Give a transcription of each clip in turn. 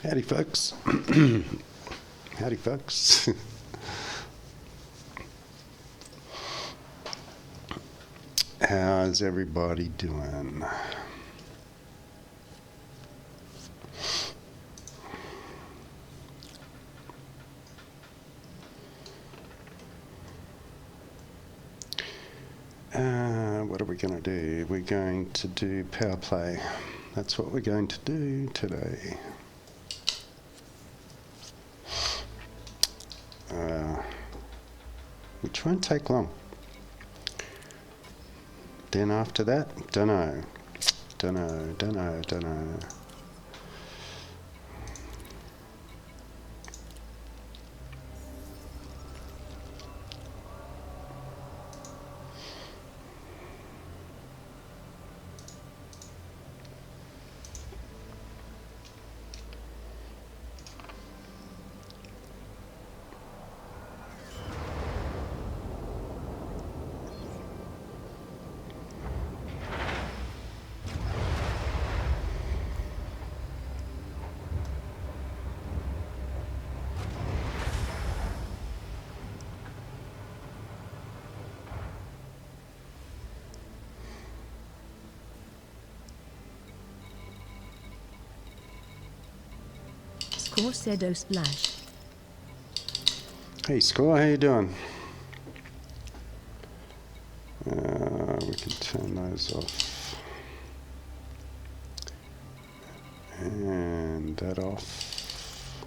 Howdy, folks. Howdy, folks. How's everybody doing? What are we going to do? We're going to do power play. That's what we're going to do today. Which won't take long. Then after that, dunno. Score Sedo Splash. Hey, Score, how you doing? We can turn those off. And that off.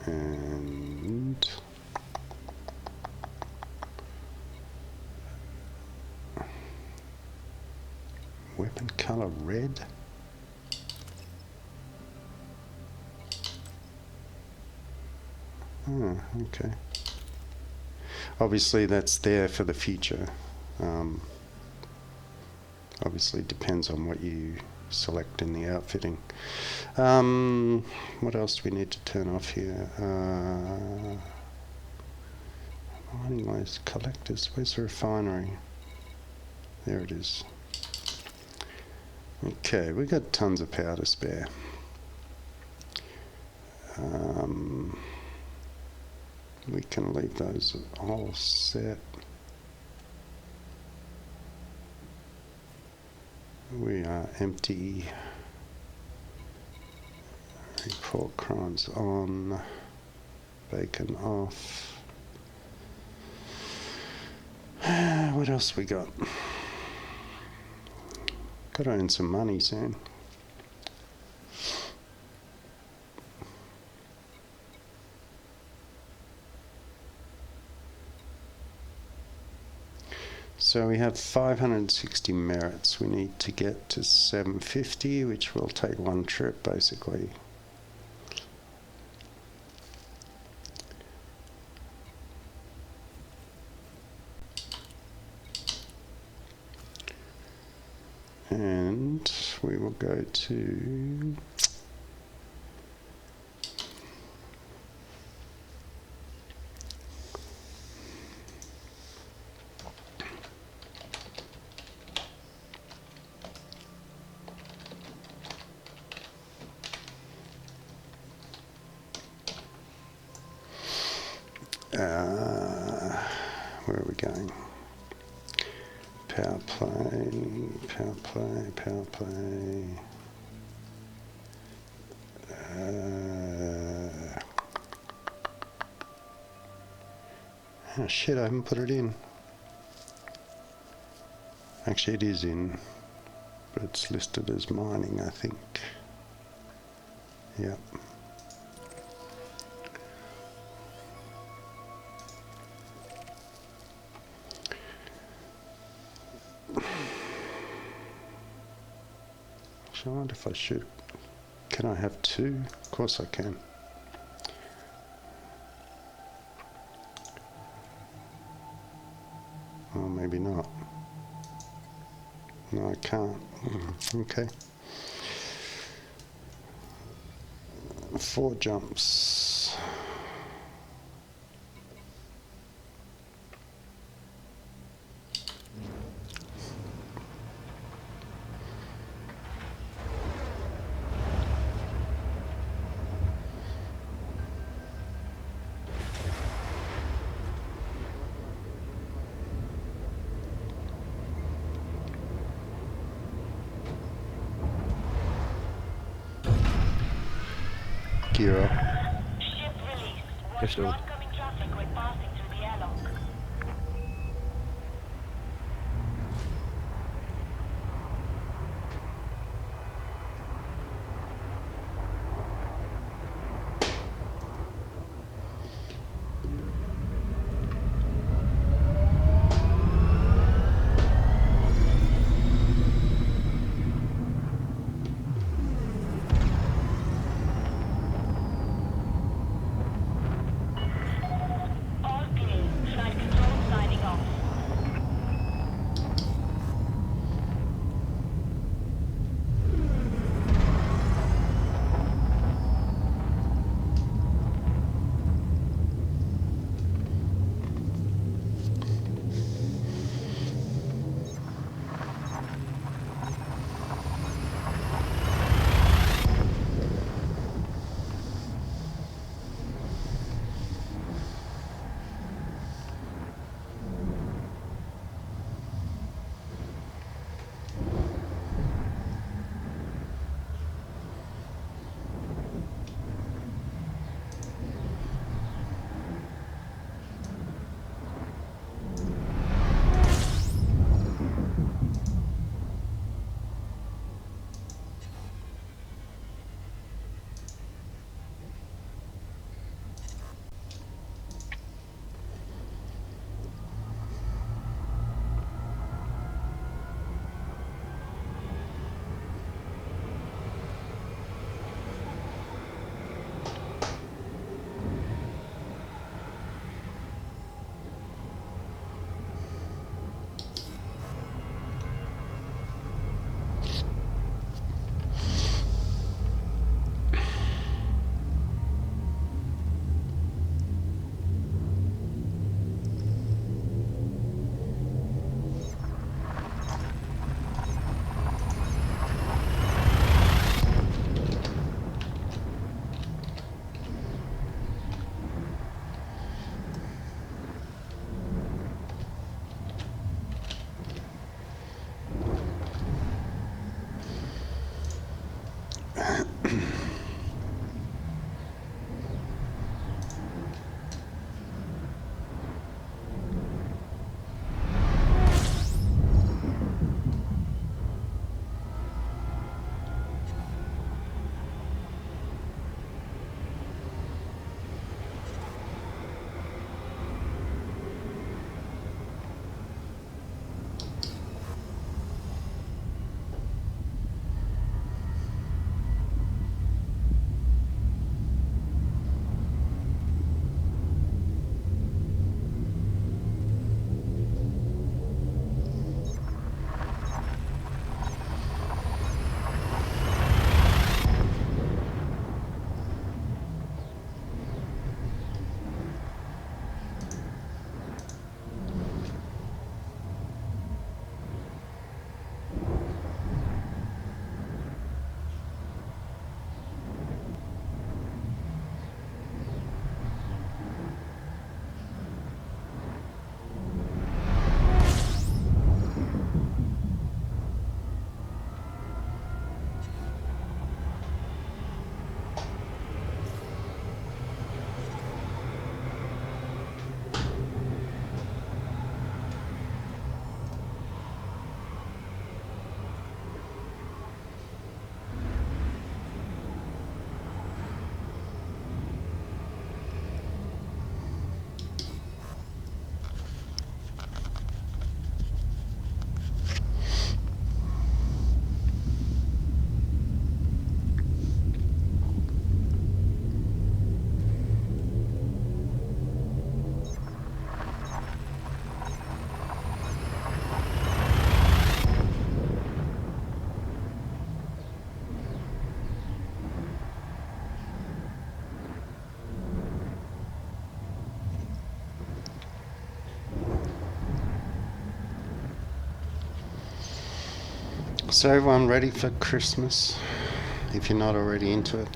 And weapon color red. Oh, okay. Obviously that's there for the future. Obviously depends on what you select in the outfitting. What else do we need to turn off here? Mining waste collectors. Where's the refinery? There it is. Okay, we got tons of power to spare. We can leave those all set. We are empty. Report crimes on. Bacon off. What else we got? Got to earn some money soon. So we have 560 merits. We need to get to 750, which will take one trip basically. And we will go to where are we going? Power play, power play, power play. Oh shit, I haven't put it in. Actually it is in, but it's listed as mining, I think. Yep. I wonder if I should. Can I have two? Of course I can. Or maybe not. No, I can't. Okay. 4 jumps. Gear up. Ship released. Watch Yes, for Lord. oncoming traffic when passing through the airlock. All clear. Flight control signing off. So everyone ready for Christmas? If you're not already into it.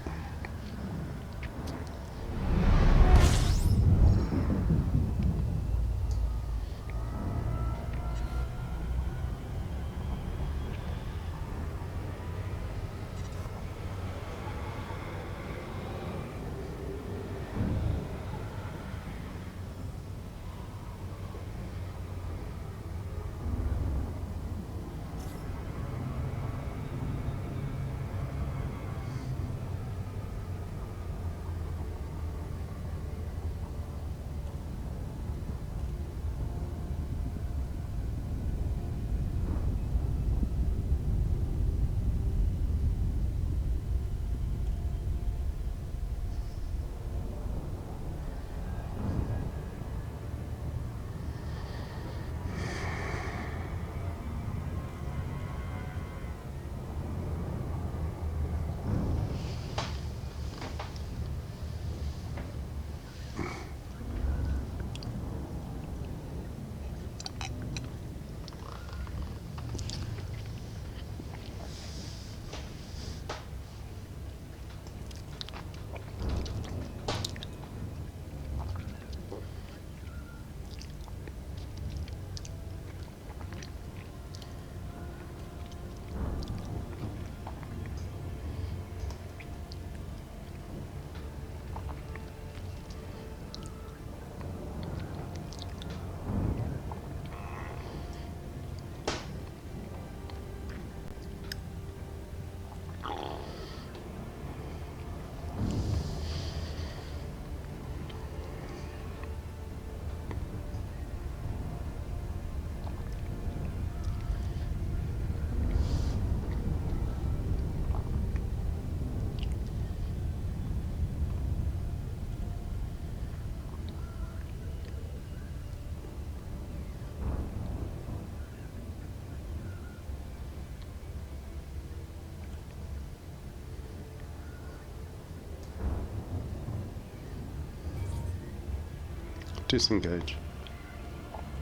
Disengage.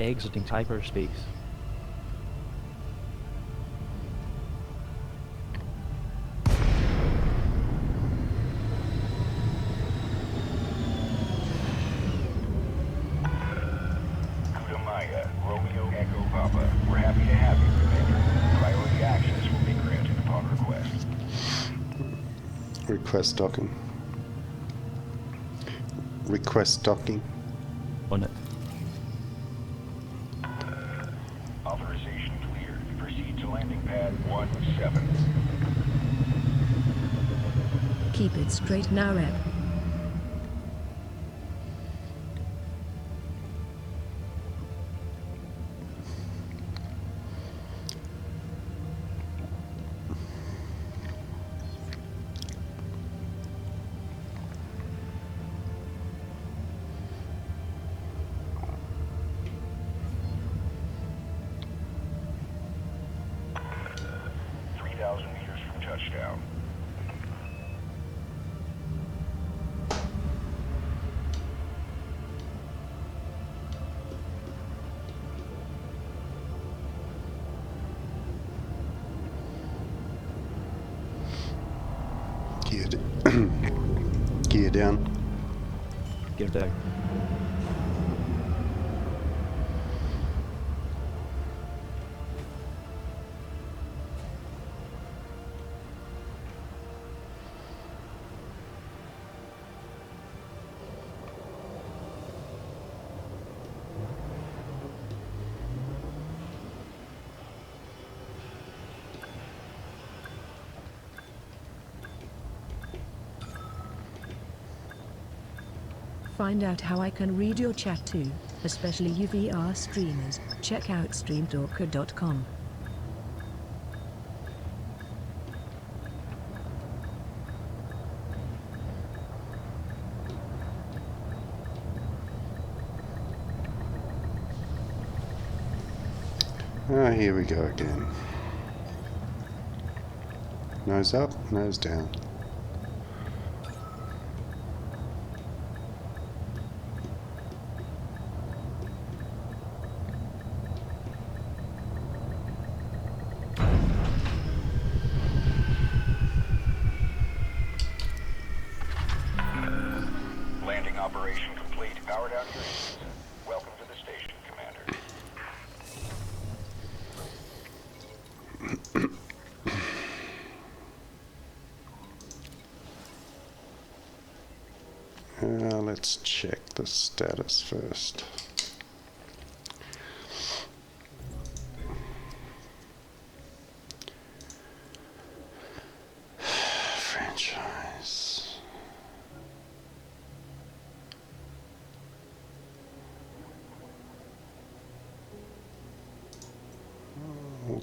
Exiting hyperspace. Maya, Romeo Echo Papa. We're happy to have you, Commander. Priority access will be granted upon request. Request docking. Request docking. On it. Authorization cleared. Proceed to landing pad 17. Keep it straight now, Rep. Meters from touchdown. Gear down. Gear down. Find out how I can read your chat too, especially you VR streamers. Check out streamtalker.com. Ah, here we go again. Nose up, nose down. Landing operation complete. Power down your engines. Welcome to the station, Commander. Let's check the status first. Franchise.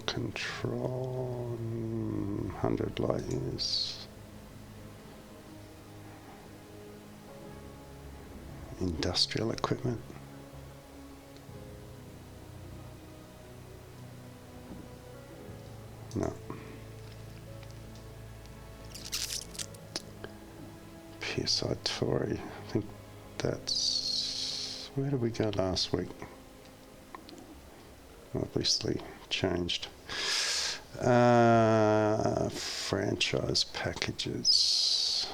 Control 100 light years. Industrial equipment. No. PSI Tory. I think that's... Where did we go last week? Obviously changed. Franchise packages.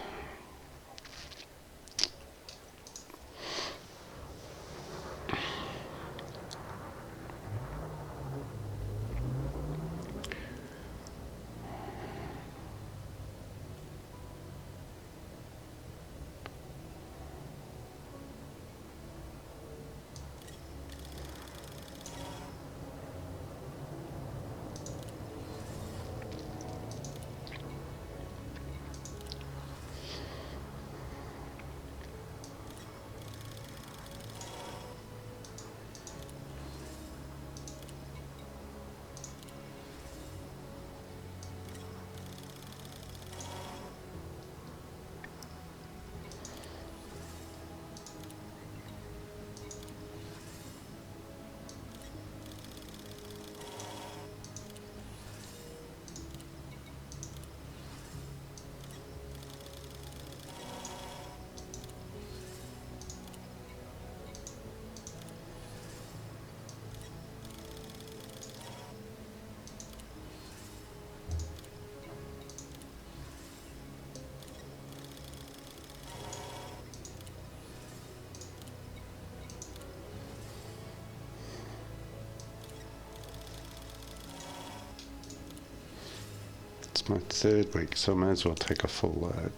It's my 3rd week, so I may as well take a full load.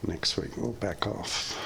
Next week we'll back off.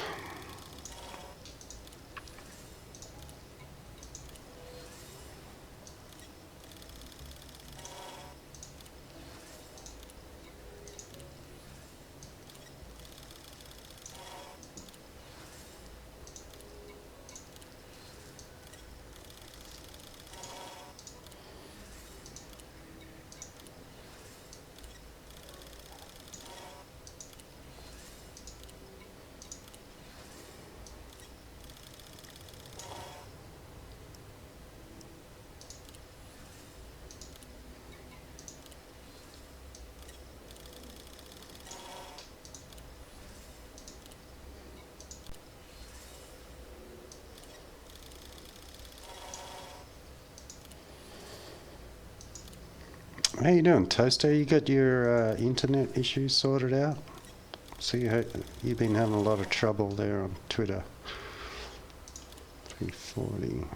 How you doing, Toaster? You got your internet issues sorted out? So you've been having a lot of trouble there on Twitter. 340.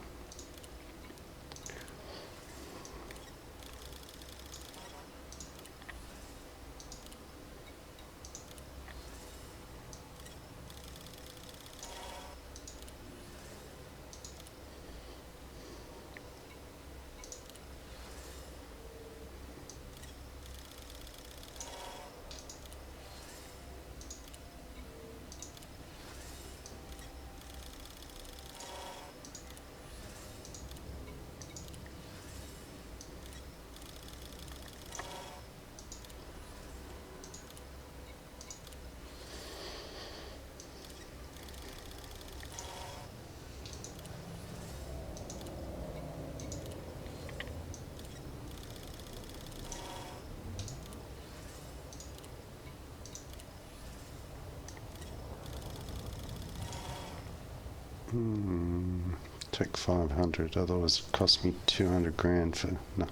Take 500, otherwise it cost me 200 grand for, no,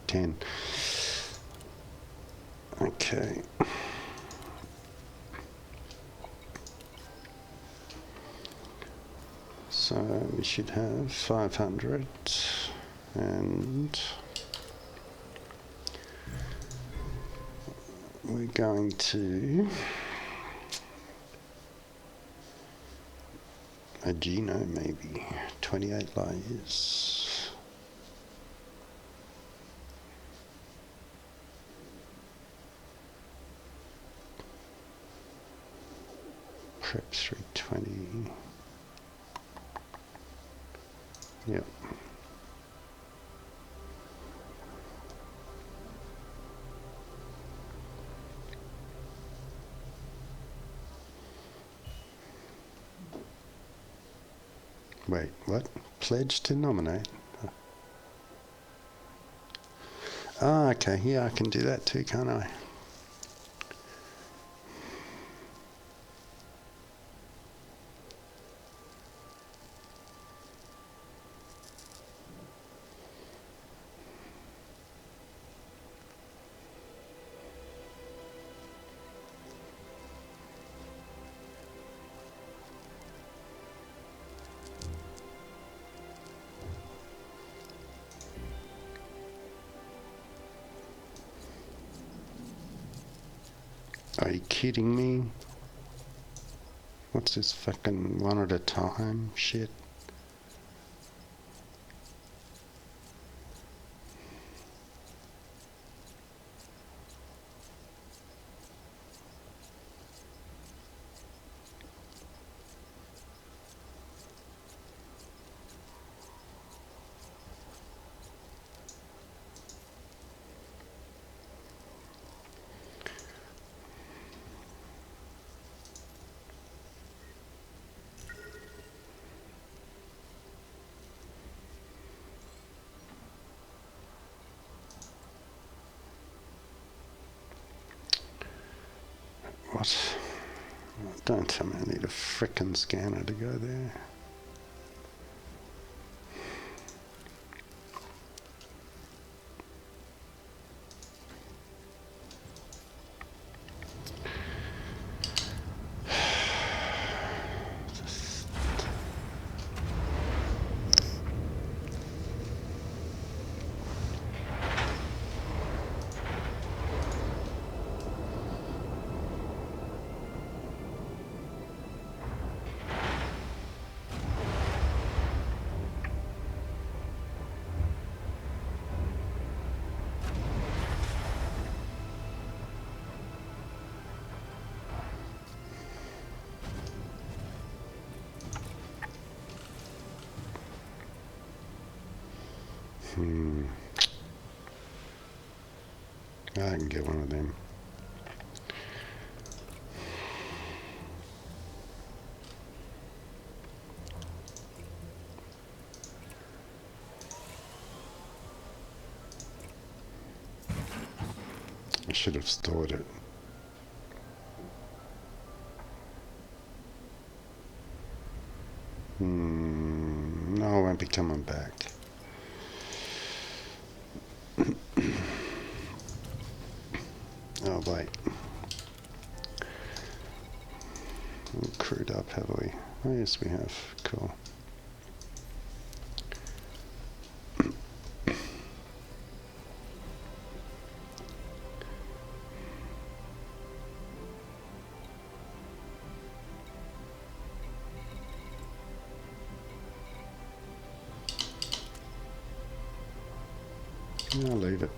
10. Okay. So we should have 500 and we're going to a genome, maybe 28 layers. Prep 320. Yep. Wait, what? Pledge to nominate? Ah, okay. Yeah, I can do that too, can't I? Are you kidding me? What's this fucking one at a time shit? What? Don't tell me I need a frickin' scanner to go there. I can get one of them. I should have stored it. No, I won't be coming back. Oh, wait. We're crewed up, have we? Oh, yes, we have. Cool. I'll leave it.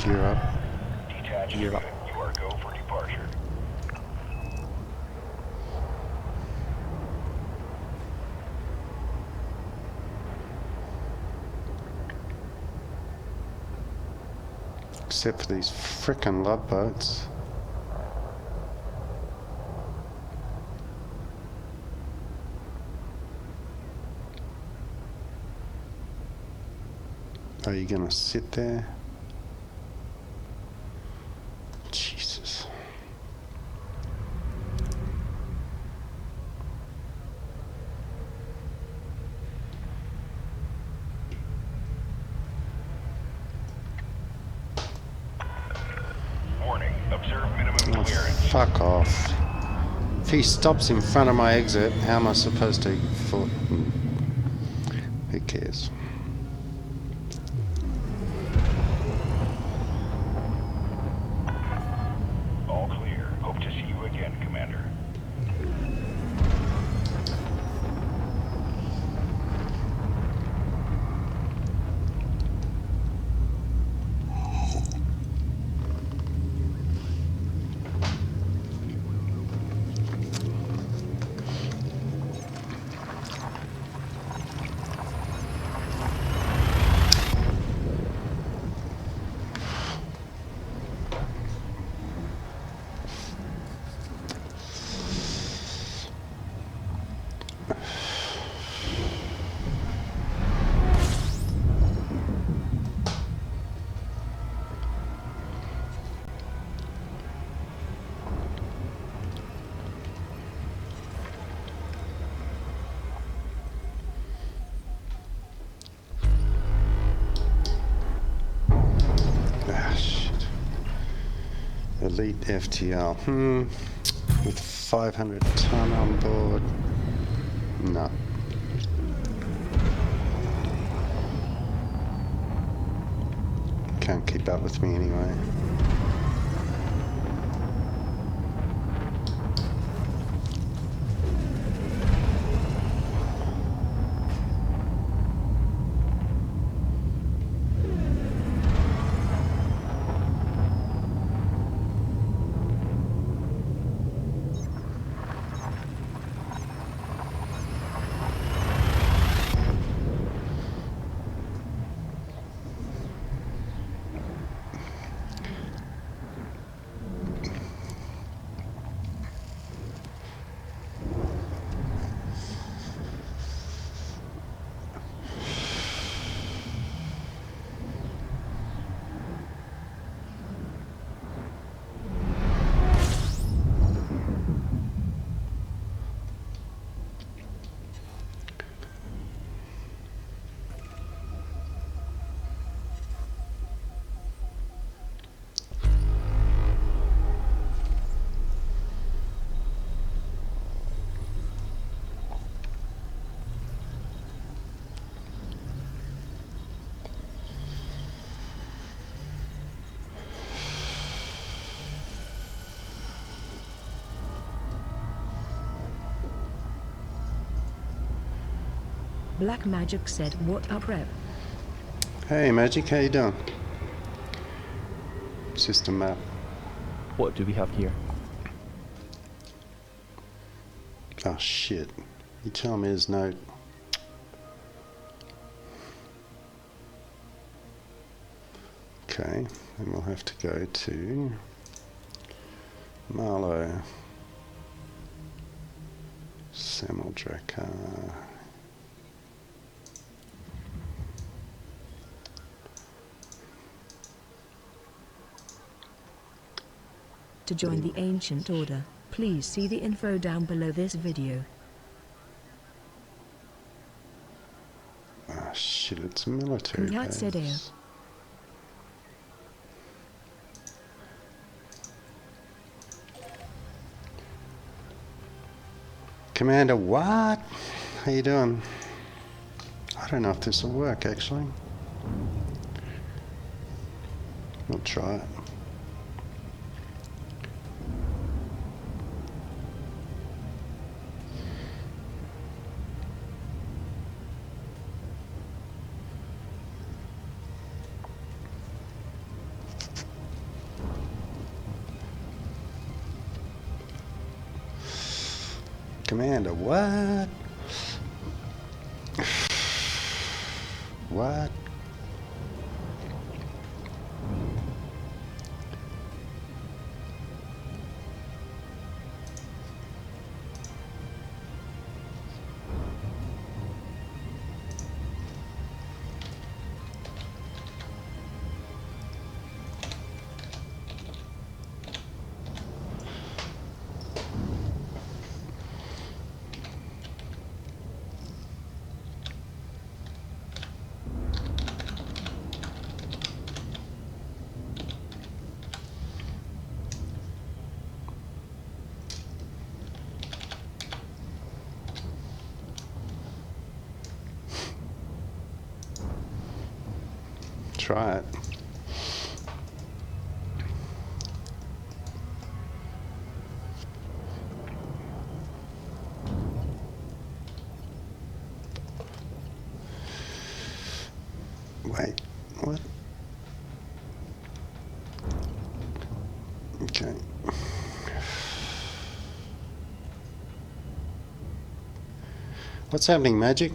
Gear up. Detach Gear up. unit. You are go for departure. Except for these frickin' love boats. Are you gonna sit there? Jesus. Warning. Observe minimum Oh, clearance. fuck off. If he stops in front of my exit, how am I supposed to Who cares? All clear. Hope to see you again, Commander. Ah, shit. Elite FTL. With 500 ton on board. No. Can't keep up with me anyway. Black Magic said, "What up, Rep?" Hey Magic, how you doing? System map. What do we have here? Oh shit. You tell me there's no... Okay, then we'll have to go to Marlow. Samaldrakar. To join the Ancient Order, please see the info down below this video. Ah shit, it's a military Congrats, base. Commander, what? How you doing? I don't know if this will work actually. We'll try it. Commander, what? What? Try it. Wait, what? Okay. What's happening, Magic?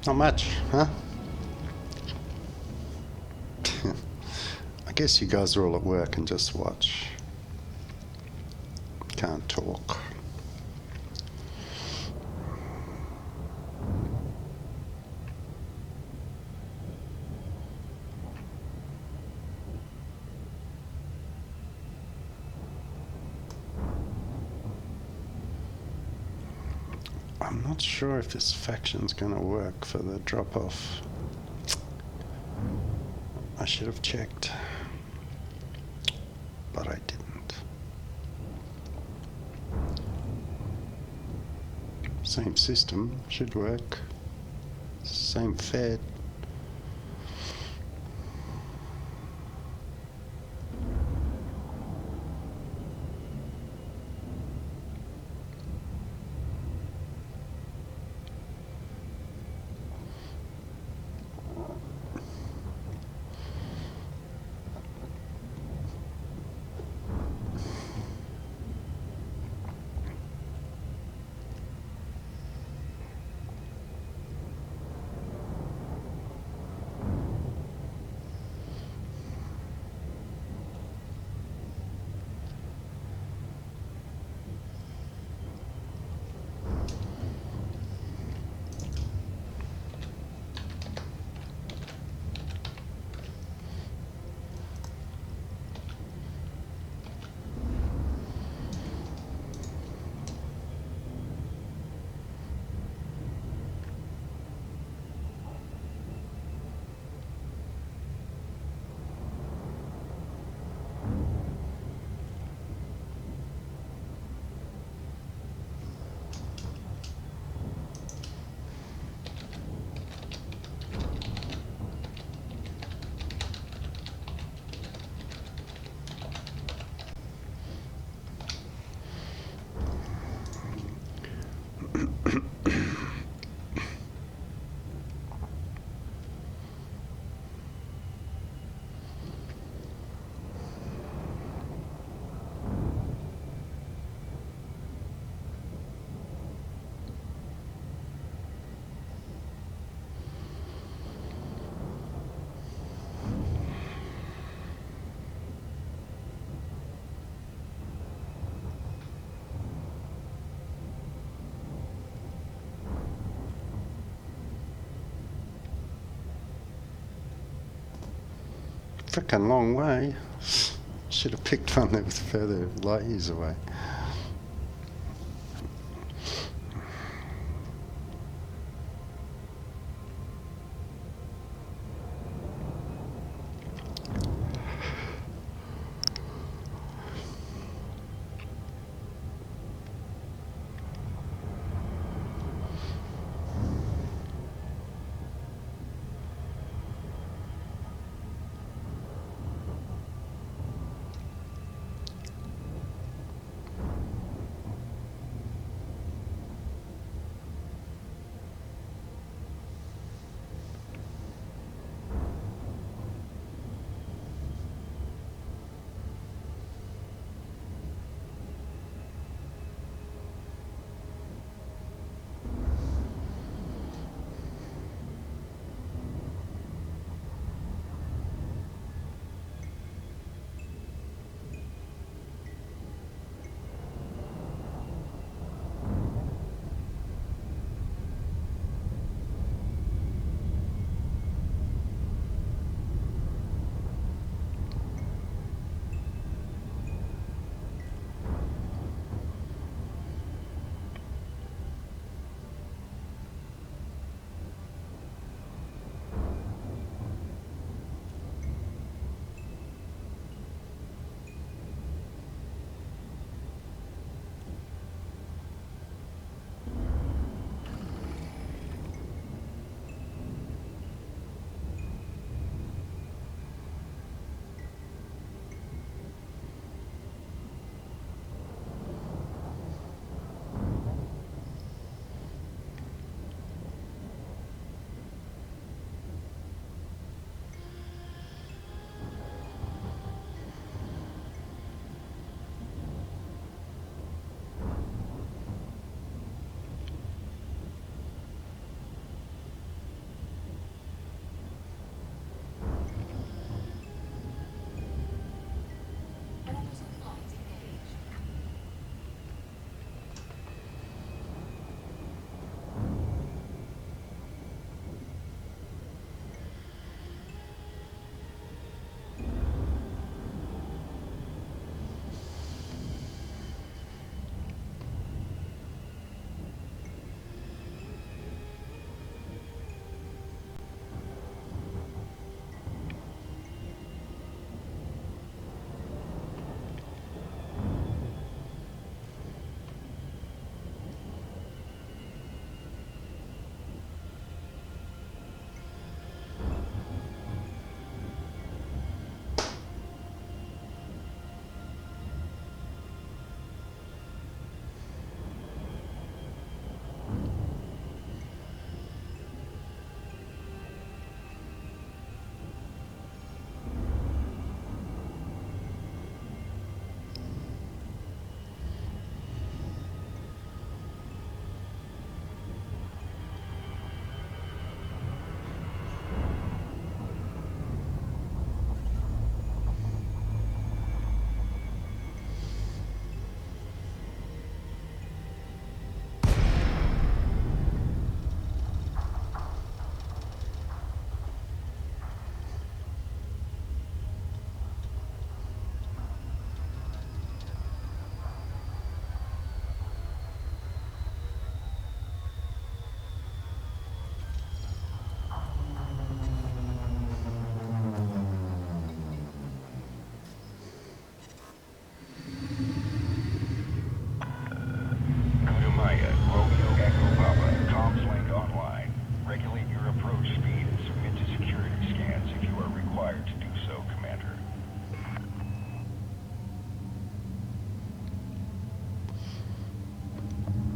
Not much, huh? I guess you guys are all at work and just watch. Can't talk. I'm not sure if this faction's gonna work for the drop-off. I should have checked. but I didn't. Same system, should work. Same fed. Frickin' long way. Should have picked one that was further light years away.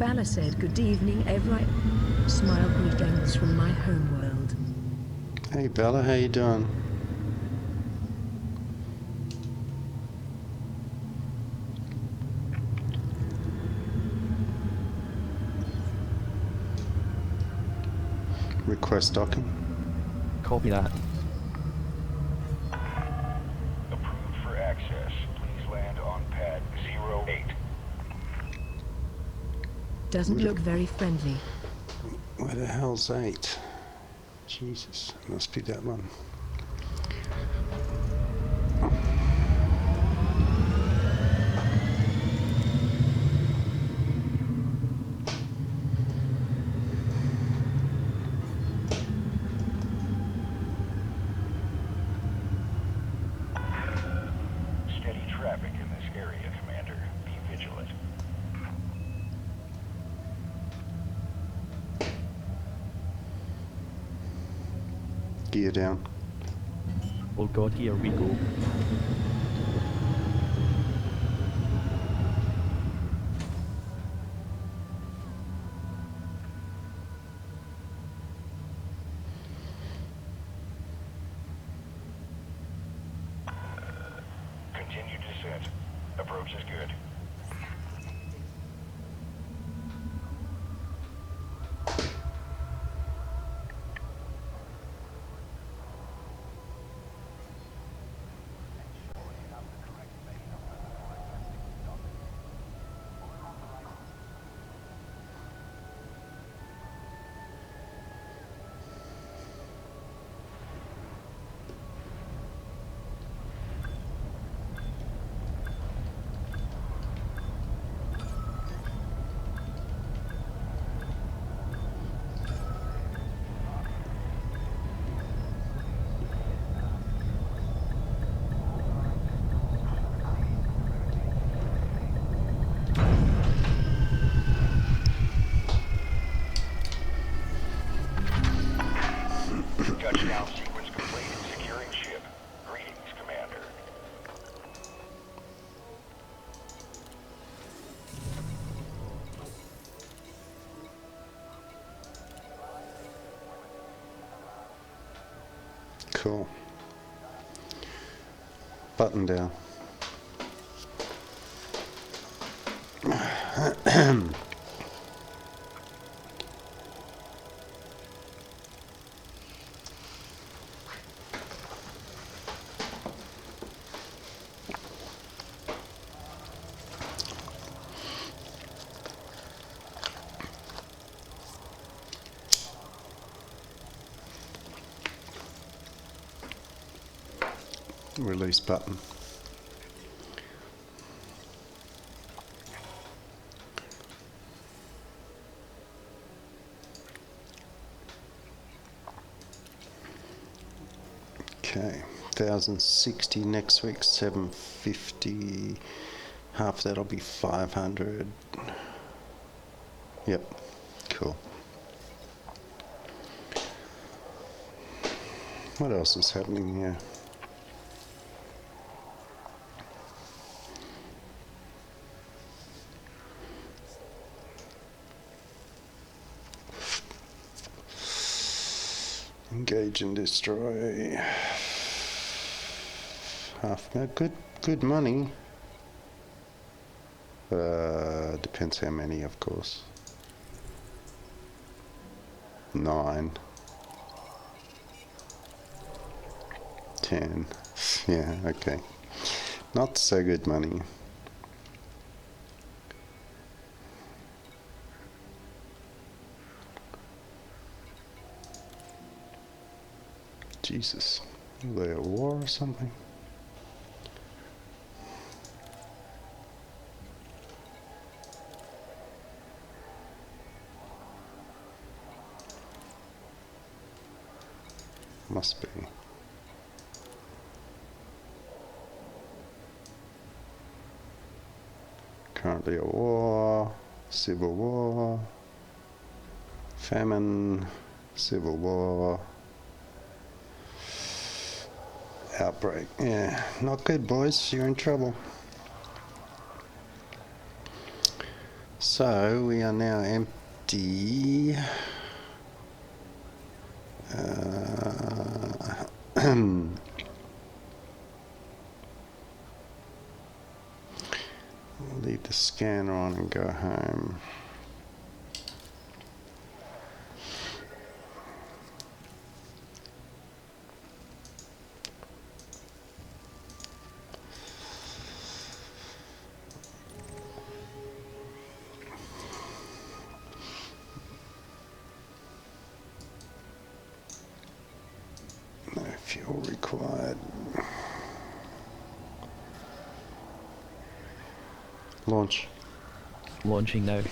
Bella said good evening every smile greetings from my homeworld. Hey Bella, how you doing? Request docking. Copy that. Approved for access. Please land on pad 08. Doesn't look very friendly. Where the hell's 8? Jesus, must be that one. Steady traffic in this area, Commander. Be vigilant. Gear down. Oh god, here we go. Continue descent. Approach is good. Touchdown sequence complete. Securing ship. Greetings, Commander. Cool. Button down. Release button. Okay, 1060 next week, 750. Half that'll be 500. Yep, cool. What else is happening here? Engage and destroy. Good money. Depends how many, of course. 9. 10. Yeah, okay. Not so good money. Jesus. Are they at war or something? Must be. Currently a war, civil war, famine, civil war, outbreak. Yeah, not good, boys. You're in trouble. So we are now empty. We'll leave the scanner on and go home. No fuel required. Launch. Launching now.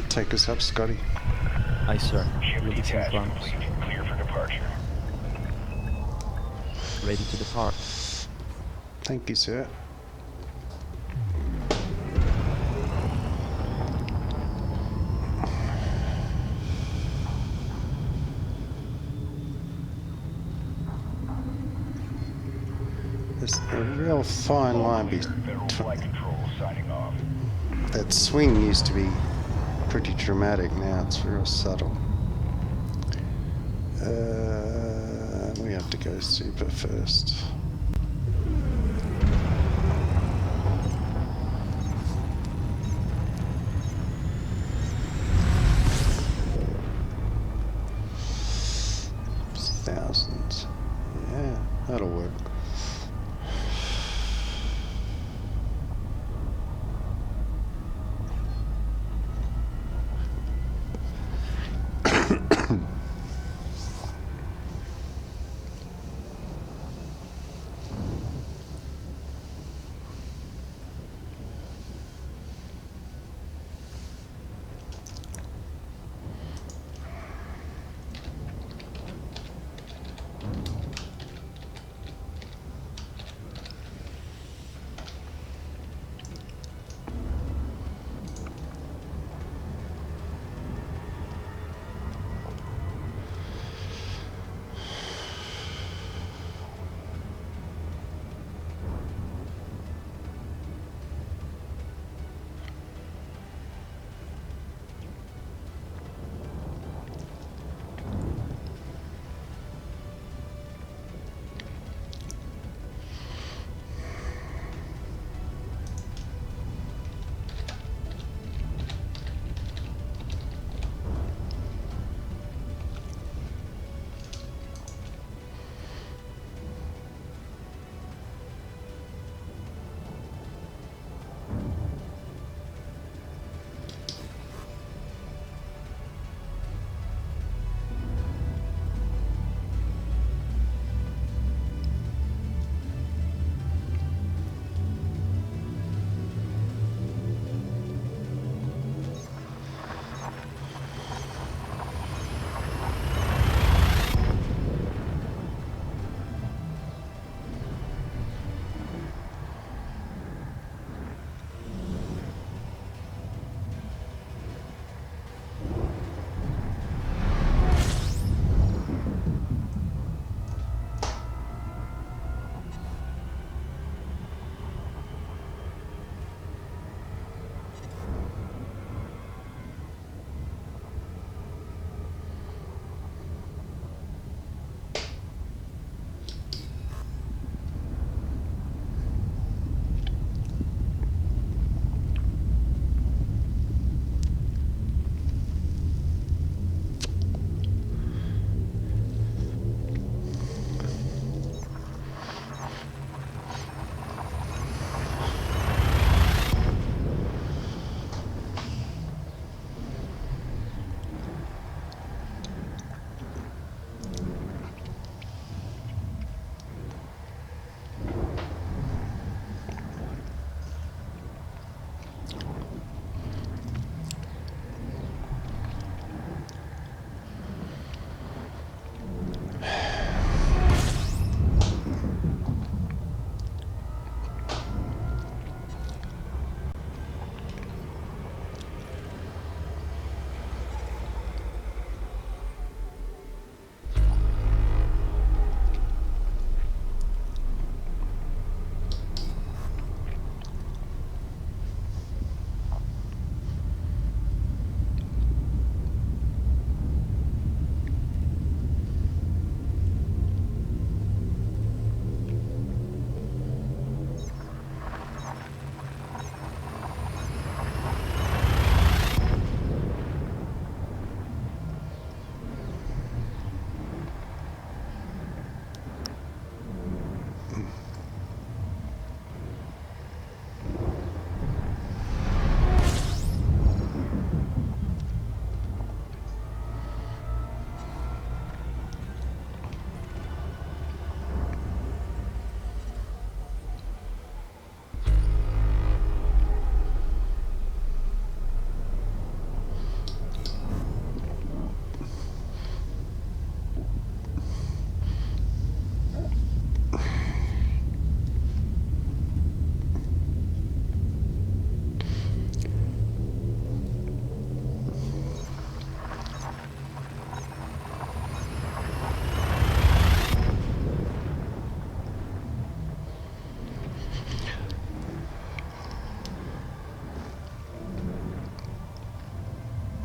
Take us up, Scotty. Aye, sir. Ship Releasing detachment clamps. complete. Clear for departure. Ready to depart. Thank you, sir. There's a real fine line Federal Flight Control signing off. that swing used to be pretty dramatic, now it's real subtle. We have to go super first. It's thousands. Yeah, that'll work.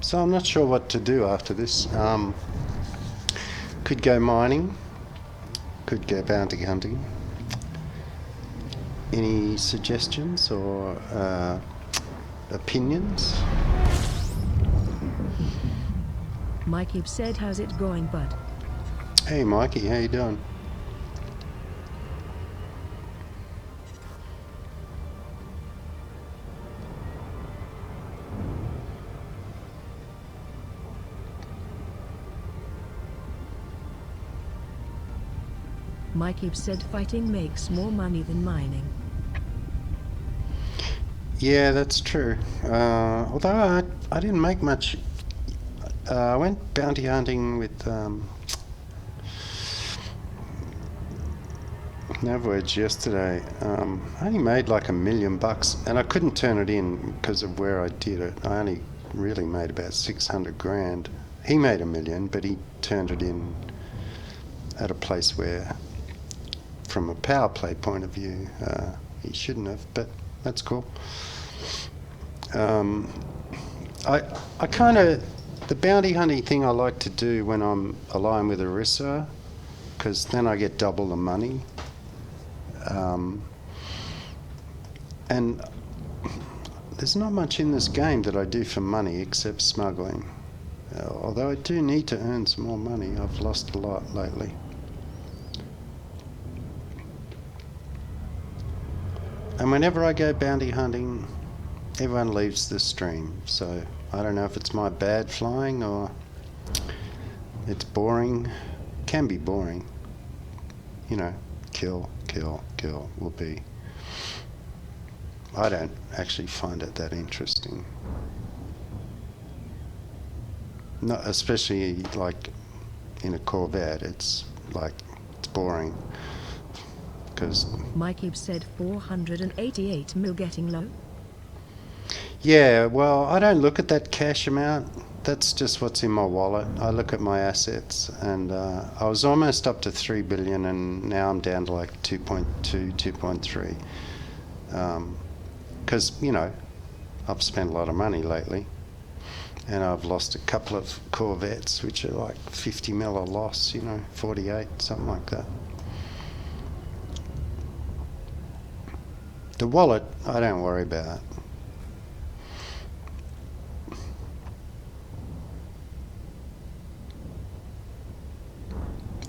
So I'm not sure what to do after this. Could go mining, could go bounty hunting. Any suggestions or opinions? Mikey said, how's it going, bud? Hey Mikey, how you doing? Mikey said fighting makes more money than mining. Yeah, that's true. Although I didn't make much. I went bounty hunting with Navwedge yesterday. I only made like $1 million, and I couldn't turn it in because of where I did it. I only really made about 600 grand. He made $1 million, but he turned it in at a place where, from a power play point of view, he shouldn't have, but that's cool. I kind of, the bounty hunting thing I like to do when I'm aligned with Arissa, because then I get double the money. And there's not much in this game that I do for money except smuggling. Although I do need to earn some more money. I've lost a lot lately. And whenever I go bounty hunting, everyone leaves the stream. So I don't know if it's my bad flying or it's boring. Can be boring. You know, kill, kill, kill will be. I don't actually find it that interesting. Not especially like in a Corvette. It's like it's boring. Because Mikey said 488 mil getting low. yeah, well, I don't look at that cash amount. That's just what's in my wallet. I look at my assets, and I was almost up to 3 billion, and now I'm down to like 2.2, 2.3. Because you know, I've spent a lot of money lately, and I've lost a couple of Corvettes, which are like 50 mil a loss. You know, 48, something like that. The wallet, I don't worry about.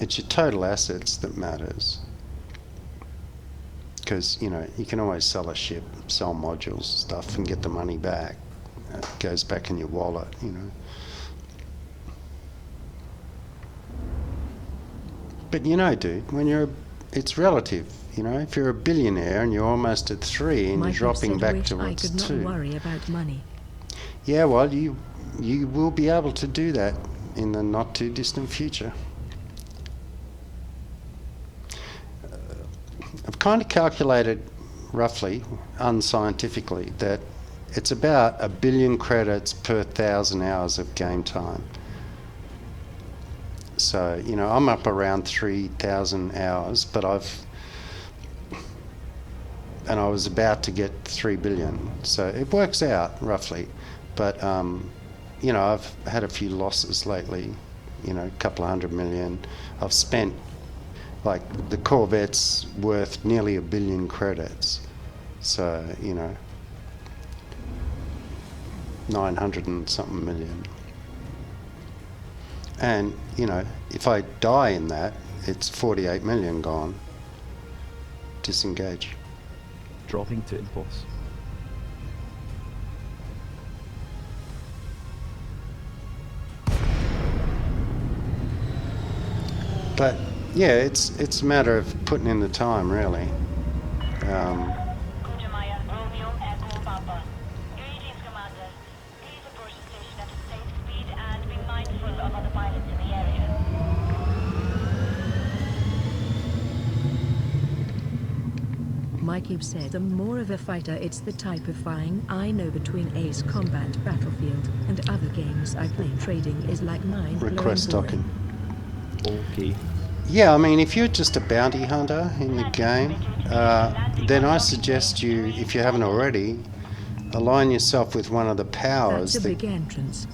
It's your total assets that matters. Because, you know, you can always sell a ship, sell modules, stuff, and get the money back. It goes back in your wallet, you know. But you know, dude, when you're, it's relative. You know, if you're a billionaire and you're almost at 3 and Mikey you're dropping said, back wish towards I could 2. not worry about money. Yeah, well, you will be able to do that in the not too distant future. I've kind of calculated roughly, unscientifically, that it's about 1 billion credits per 1,000 hours of game time. So, you know, I'm up around 3,000 hours, but I was about to get 3 billion. So it works out roughly. But, you know, I've had a few losses lately, you know, a couple of 100 million. I've spent, like, the Corvette's worth nearly 1 billion credits. So, you know, 900 and something million. And, you know, if I die in that, it's 48 million gone. Disengage. Dropping to impulse. But yeah, it's a matter of putting in the time, really. Kujamaya, Romeo, Echo, Papa. Greetings, Commander. Please approach the station at a safe speed and be mindful of other pilots in the area. Mikey said, the more of a fighter, it's the type of fighting I know between Ace Combat Battlefield and other games I play. Trading is like mind-blowing Request boring. docking. Okay. Yeah, I mean, if you're just a bounty hunter in the game, then I suggest you, if you haven't already, align yourself with one of the powers That's a that big entrance.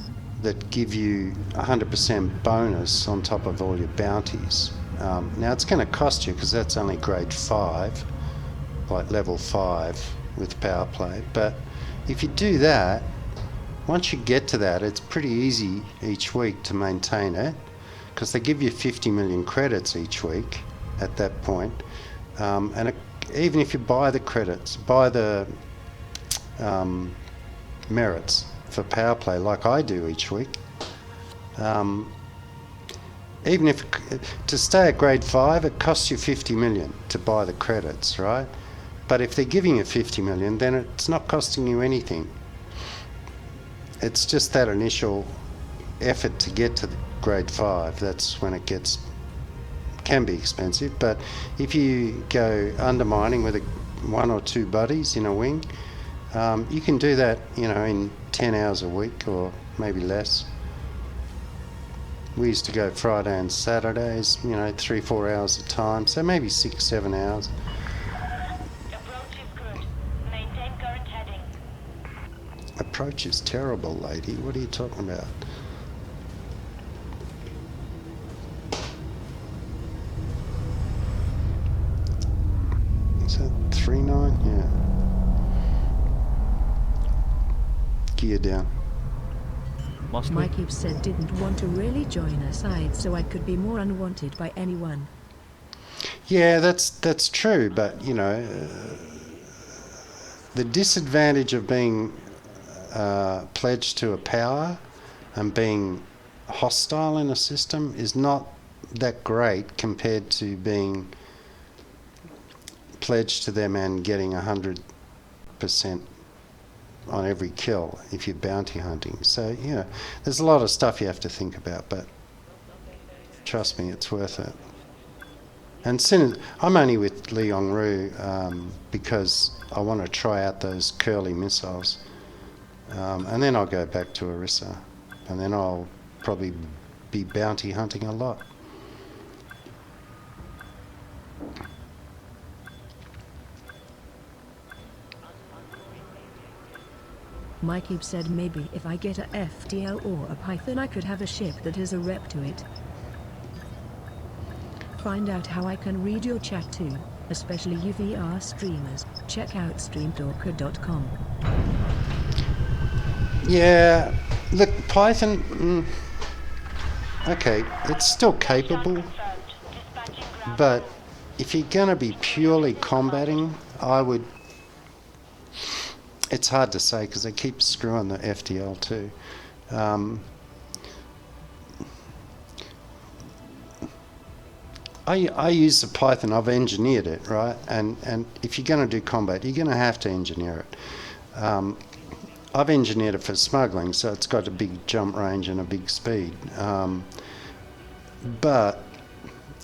that give you 100% bonus on top of all your bounties. Now it's going to cost you because that's only grade 5, like level 5 with power play. But if you do that, once you get to that, it's pretty easy each week to maintain it because they give you 50 million credits each week at that point. Even if you buy the credits, buy the merits for power play like I do each week, even if to stay at grade 5 it costs you 50 million to buy the credits, right? But if they're giving you 50 million, then it's not costing you anything. It's just that initial effort to get to the grade 5. That's when it can be expensive. But if you go undermining with 1 or 2 buddies in a wing, you can do that, in 10 hours a week or maybe less. We used to go Friday and Saturdays, 3-4 hours a time, so maybe 6-7 hours. Approach is good. Maintain current heading. Approach is terrible, lady. What are you talking about? Is that 3-9? Yeah. Gear down. Must we? Mikey said didn't want to really join a side so I could be more unwanted by anyone. Yeah, that's true, but the disadvantage of being pledged to a power and being hostile in a system is not that great compared to being pledged to them and getting 100% on every kill if you're bounty hunting. So there's a lot of stuff you have to think about, but trust me, it's worth it. And I'm only with Liangru because I want to try out those curly missiles, and then I'll go back to Orissa, and then I'll probably be bounty hunting a lot. Mikey said maybe if I get a FTL or a Python I could have a ship that has a rep to it. Find out how I can read your chat too, especially you VR streamers. Check out streamtalker.com. Yeah, look, Python, okay, it's still capable, Confirmed. Dispatching ground. but if you're going to be purely combating, it's hard to say because they keep screwing the FTL too. I use the Python, I've engineered it, right? And if you're going to do combat, you're going to have to engineer it. I've engineered it for smuggling, so it's got a big jump range and a big speed. And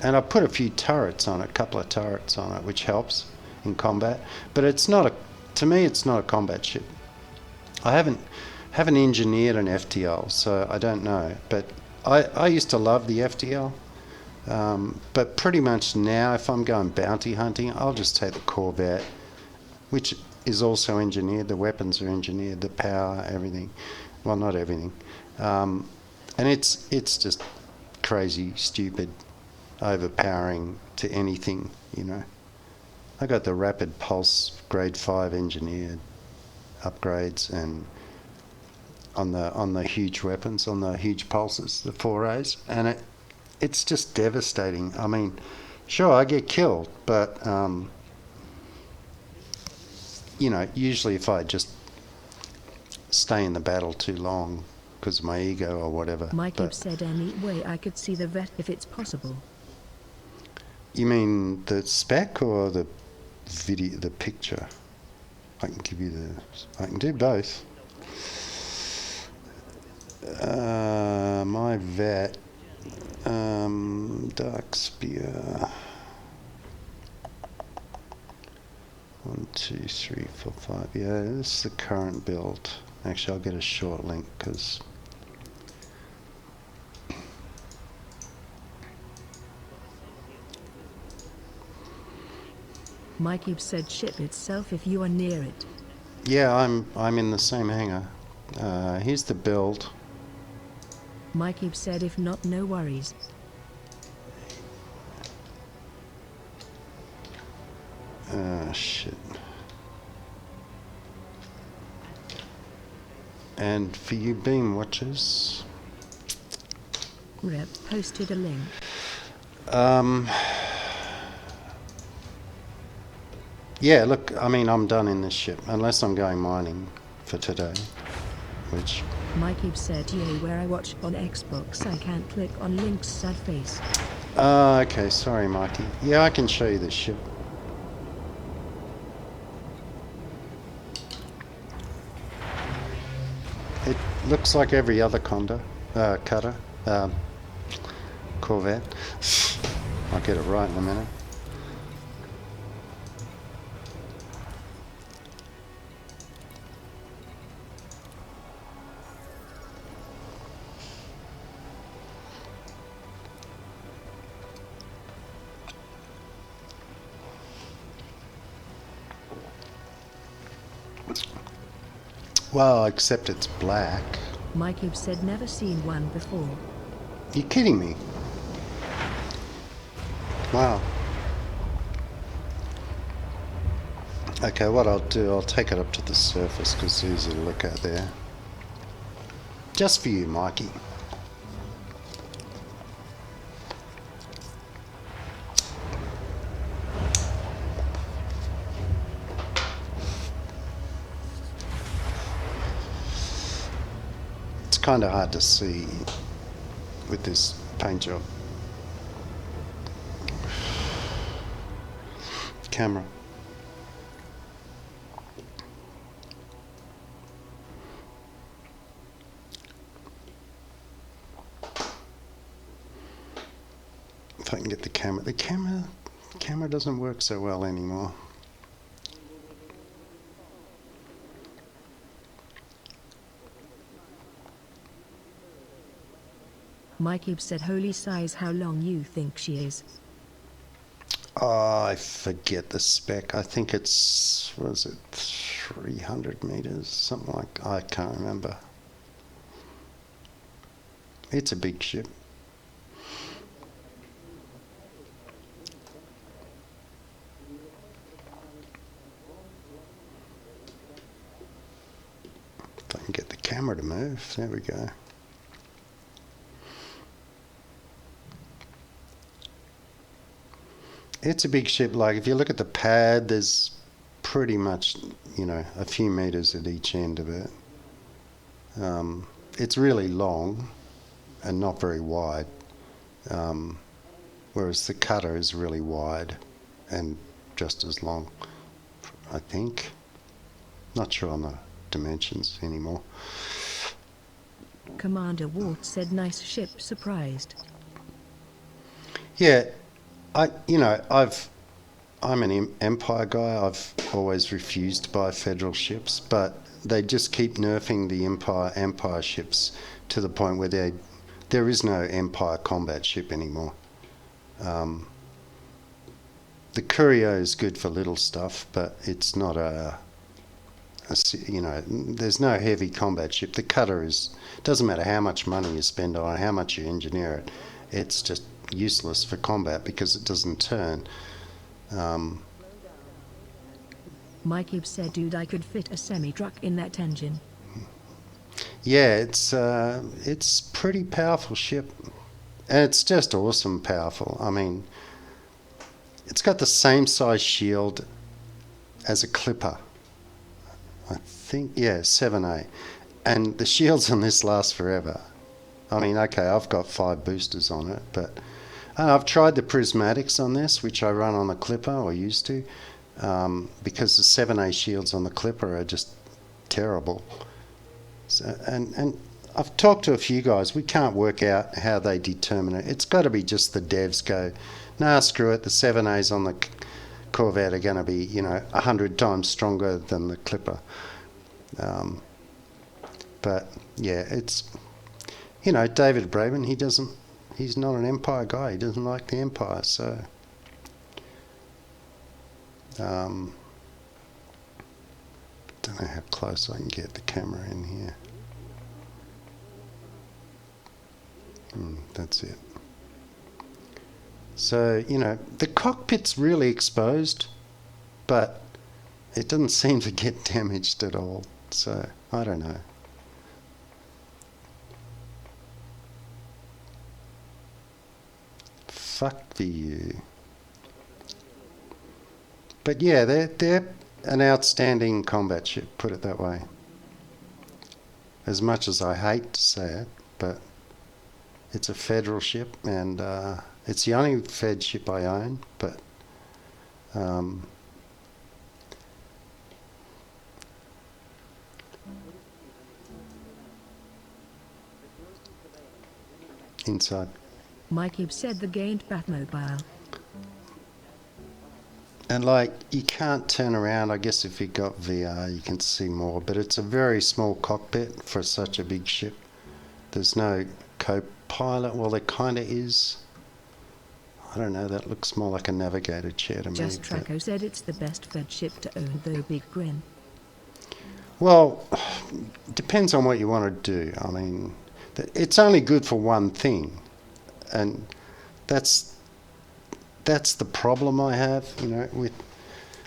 I put a few turrets on it, a couple of turrets on it, which helps in combat. But to me, it's not a combat ship. I haven't engineered an FTL, so I don't know. But I used to love the FTL. But pretty much now, if I'm going bounty hunting, I'll just take the Corvette, which is also engineered. The weapons are engineered, the power, everything. Well, not everything. And it's just crazy, stupid, overpowering to anything, I got the Rapid Pulse Grade 5 engineered upgrades, and on the huge weapons, on the huge pulses, the 4As, and it's just devastating. I mean, sure, I get killed, but usually if I just stay in the battle too long because of my ego or whatever. Mikey said any way I could see the vet if it's possible. You mean the spec or the video, the picture? I can give you I can do both. My vet, Dark Spear. 1, 2, 3, 4, 5. Yeah, this is the current build. Actually, I'll get a short link because Mikey said ship itself if you are near it. yeah, I'm in the same hangar. Here's the build. Mikey said if not, no worries. Shit. And for you beam watchers, Rep posted a link. yeah, look, I mean, I'm done in this ship, unless I'm going mining for today, which... Mikey said, yeah, where I watch on Xbox, I can't click on links, sad face. okay, sorry, Mikey. Yeah, I can show you this ship. It looks like every other cutter, Corvette. I'll get it right in a minute. Well, except it's black. Mikey said never seen one before. You kidding me? Wow. Okay, what I'll do, I'll take it up to the surface because it's easy to look at there. Just for you, Mikey. It's kind of hard to see with this paint job. Camera. If I can get the camera. The camera doesn't work so well anymore. Mikey said holy size, how long you think she is? Oh, I forget the spec. I think it's, what is it, 300 meters? Something like, I can't remember. It's a big ship. If I can get the camera to move, there we go. It's a big ship. Like, if you look at the pad, there's pretty much, you know, a few meters at each end of it. It's really long and not very wide, whereas the cutter is really wide and just as long, I think. Not sure on the dimensions anymore. Commander Walt said nice ship, surprised. Yeah. I'm an Empire guy. I've always refused to buy Federal ships, but they just keep nerfing the Empire ships to the point where there is no Empire combat ship anymore. The Courier is good for little stuff, but it's not there's no heavy combat ship. The Cutter doesn't matter how much money you spend on it, how much you engineer it, it's just useless for combat because it doesn't turn. Mikey said, dude, I could fit a semi-truck in that engine. Yeah, it's pretty powerful ship, and it's just awesome powerful. I mean, it's got the same size shield as a Clipper. I think, yeah, 7A, and the shields on this last forever. I mean, okay, I've got 5 boosters on it, but I've tried the prismatics on this, which I run on the Clipper, or used to, because the 7A shields on the Clipper are just terrible. So, and I've talked to a few guys. We can't work out how they determine it. It's got to be just the devs go, nah, screw it. The 7As on the Corvette are going to be, 100 times stronger than the Clipper. But yeah, it's, David Braben, he's not an Empire guy. He doesn't like the Empire, so don't know how close I can get the camera in here. That's it. So, you know, the cockpit's really exposed, but it doesn't seem to get damaged at all. So, I don't know. Fuck the you. But yeah, they're an outstanding combat ship, put it that way. As much as I hate to say it, but it's a federal ship, and it's the only Fed ship I own, but inside. Mikey said the gained Batmobile. And like, you can't turn around. I guess if you got VR you can see more, but it's a very small cockpit for such a big ship. There's no co-pilot. Well, there kind of is. I don't know, that looks more like a navigator chair to me. Just Traco said it's the best Fed ship to own, though big grin. Well, depends on what you want to do. I mean, it's only good for one thing, and that's the problem I have, you know, with,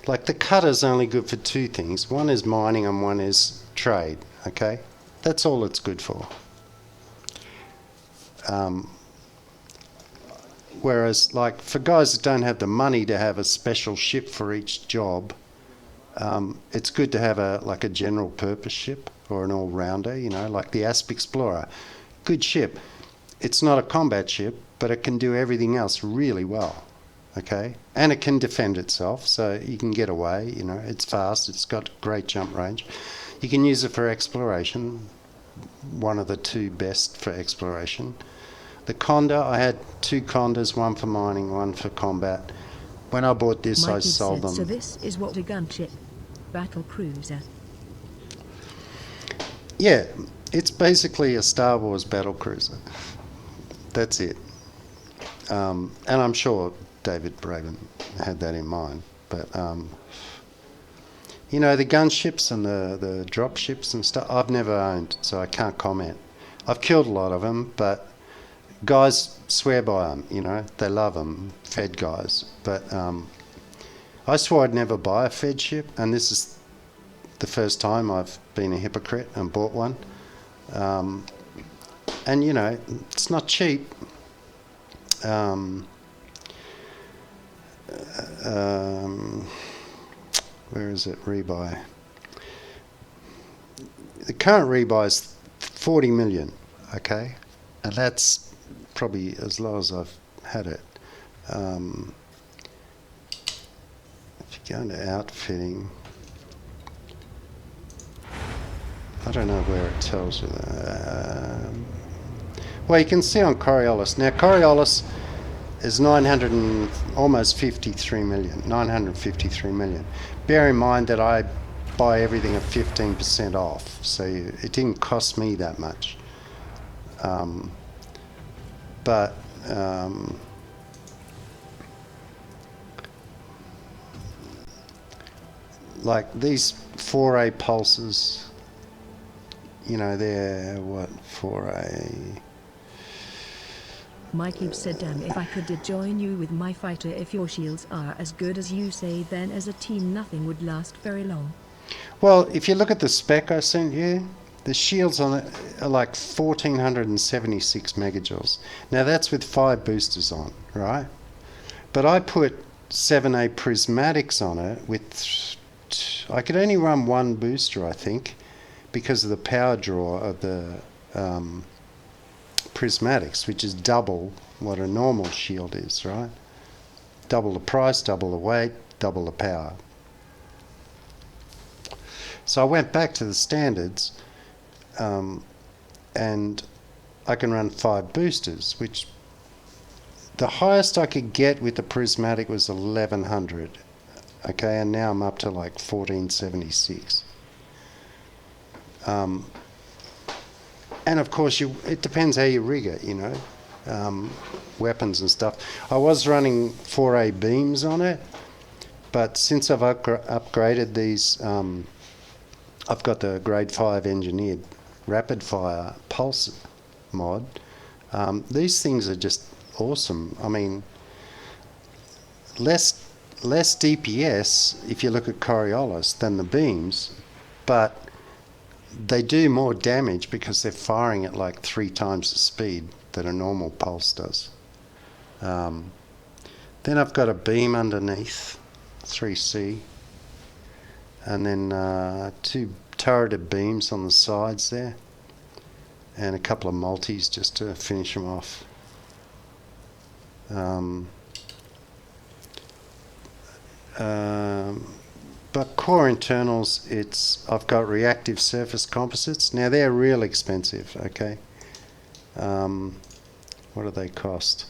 like, the cutter's only good for two things. One is mining and one is trade, okay? That's all it's good for. Whereas, like, for guys that don't have the money to have a special ship for each job, it's good to have a general purpose ship or an all-rounder, you know, like the Asp Explorer. Good ship. It's not a combat ship, but it can do everything else really well. Okay, and it can defend itself, so you can get away, you know, it's fast, it's got great jump range. You can use it for exploration, one of the two best for exploration. The Conda, I had two Condas, one for mining, one for combat. When I bought this, Mikey I sold said, them. So this is what a gunship, battle cruiser. Yeah, it's basically a Star Wars battle cruiser. That's it. And I'm sure David Braben had that in mind, but you know, the gunships and the drop ships and stuff I've never owned, so I can't comment. I've killed a lot of them, but guys swear by them, you know, they love them, Fed guys, but I swore I'd never buy a Fed ship, and this is the first time I've been a hypocrite and bought one. And you know, it's not cheap. Where is it? Rebuy. The current rebuy is 40 million, okay? And that's probably as low as I've had it. If you go into outfitting, I don't know where it tells you that. Well, you can see on Coriolis. Now, Coriolis is almost 53 million, 953 million. Bear in mind that I buy everything at 15% off, so it didn't cost me that much. But like these 4A pulses, you know, they're what, 4A? Mikey said, damn, if I could join you with my fighter, if your shields are as good as you say, then as a team nothing would last very long. Well, if you look at the spec I sent you, the shields on it are like 1476 megajoules. Now that's with 5 boosters on, right? But I put 7A prismatics on it with, I could only run 1 booster, I think, because of the power draw of the prismatics, which is double what a normal shield is, right? Double the price, double the weight, double the power. So I went back to the standards, and I can run 5 boosters, which the highest I could get with the prismatic was 1100, okay, and now I'm up to like 1476. And of course, it depends how you rig it, you know, weapons and stuff. I was running 4A beams on it, but since I've upgraded these, I've got the grade 5 engineered rapid fire pulse mod. These things are just awesome. I mean, less DPS if you look at Coriolis than the beams, but they do more damage because they're firing at like 3 times the speed that a normal pulse does. Then I've got a beam underneath, 3C, and then 2 turreted beams on the sides there, and a couple of multis just to finish them off. But core internals, I've got reactive surface composites. Now they're real expensive, okay? What do they cost?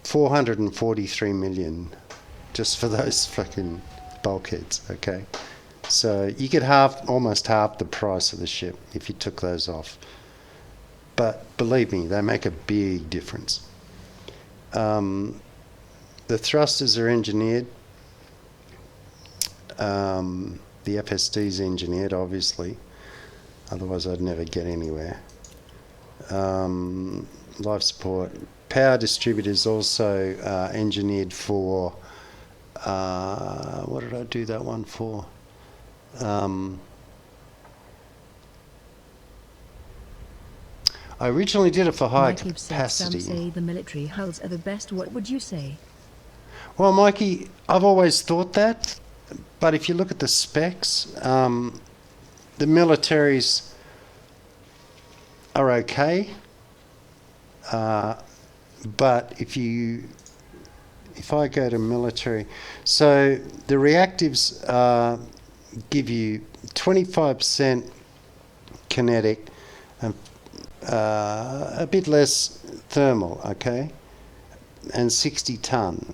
443 million just for those fucking bulkheads, okay? So you get almost half the price of the ship if you took those off. But believe me, they make a big difference. The thrusters are engineered. The FSD's engineered, obviously. Otherwise, I'd never get anywhere. Life support. Power distributors also engineered for. What did I do that one for? I originally did it for higher capacity. Some say the military hulls are the best. What would you say? Well, Mikey, I've always thought that, but if you look at the specs, the militaries are okay, but if I go to military, so the reactives give you 25% kinetic and a bit less thermal, okay, and 60 ton.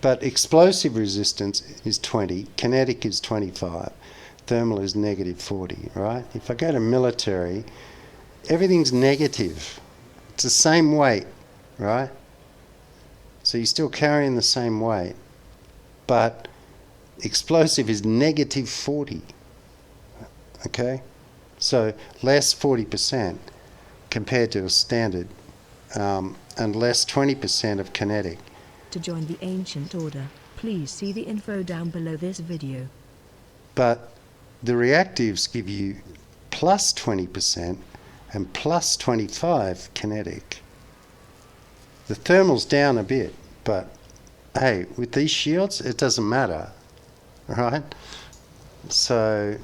But explosive resistance is 20, kinetic is 25, thermal is negative 40, right? If I go to military, everything's negative. It's the same weight, right? So you're still carrying the same weight, but explosive is negative 40, okay? So less 40% compared to a standard, and less 20% of kinetic. To join the Ancient Order, please see the info down below this video. But the reactives give you plus 20% and plus 25 kinetic. The thermal's down a bit, but hey, with these shields, it doesn't matter, right? So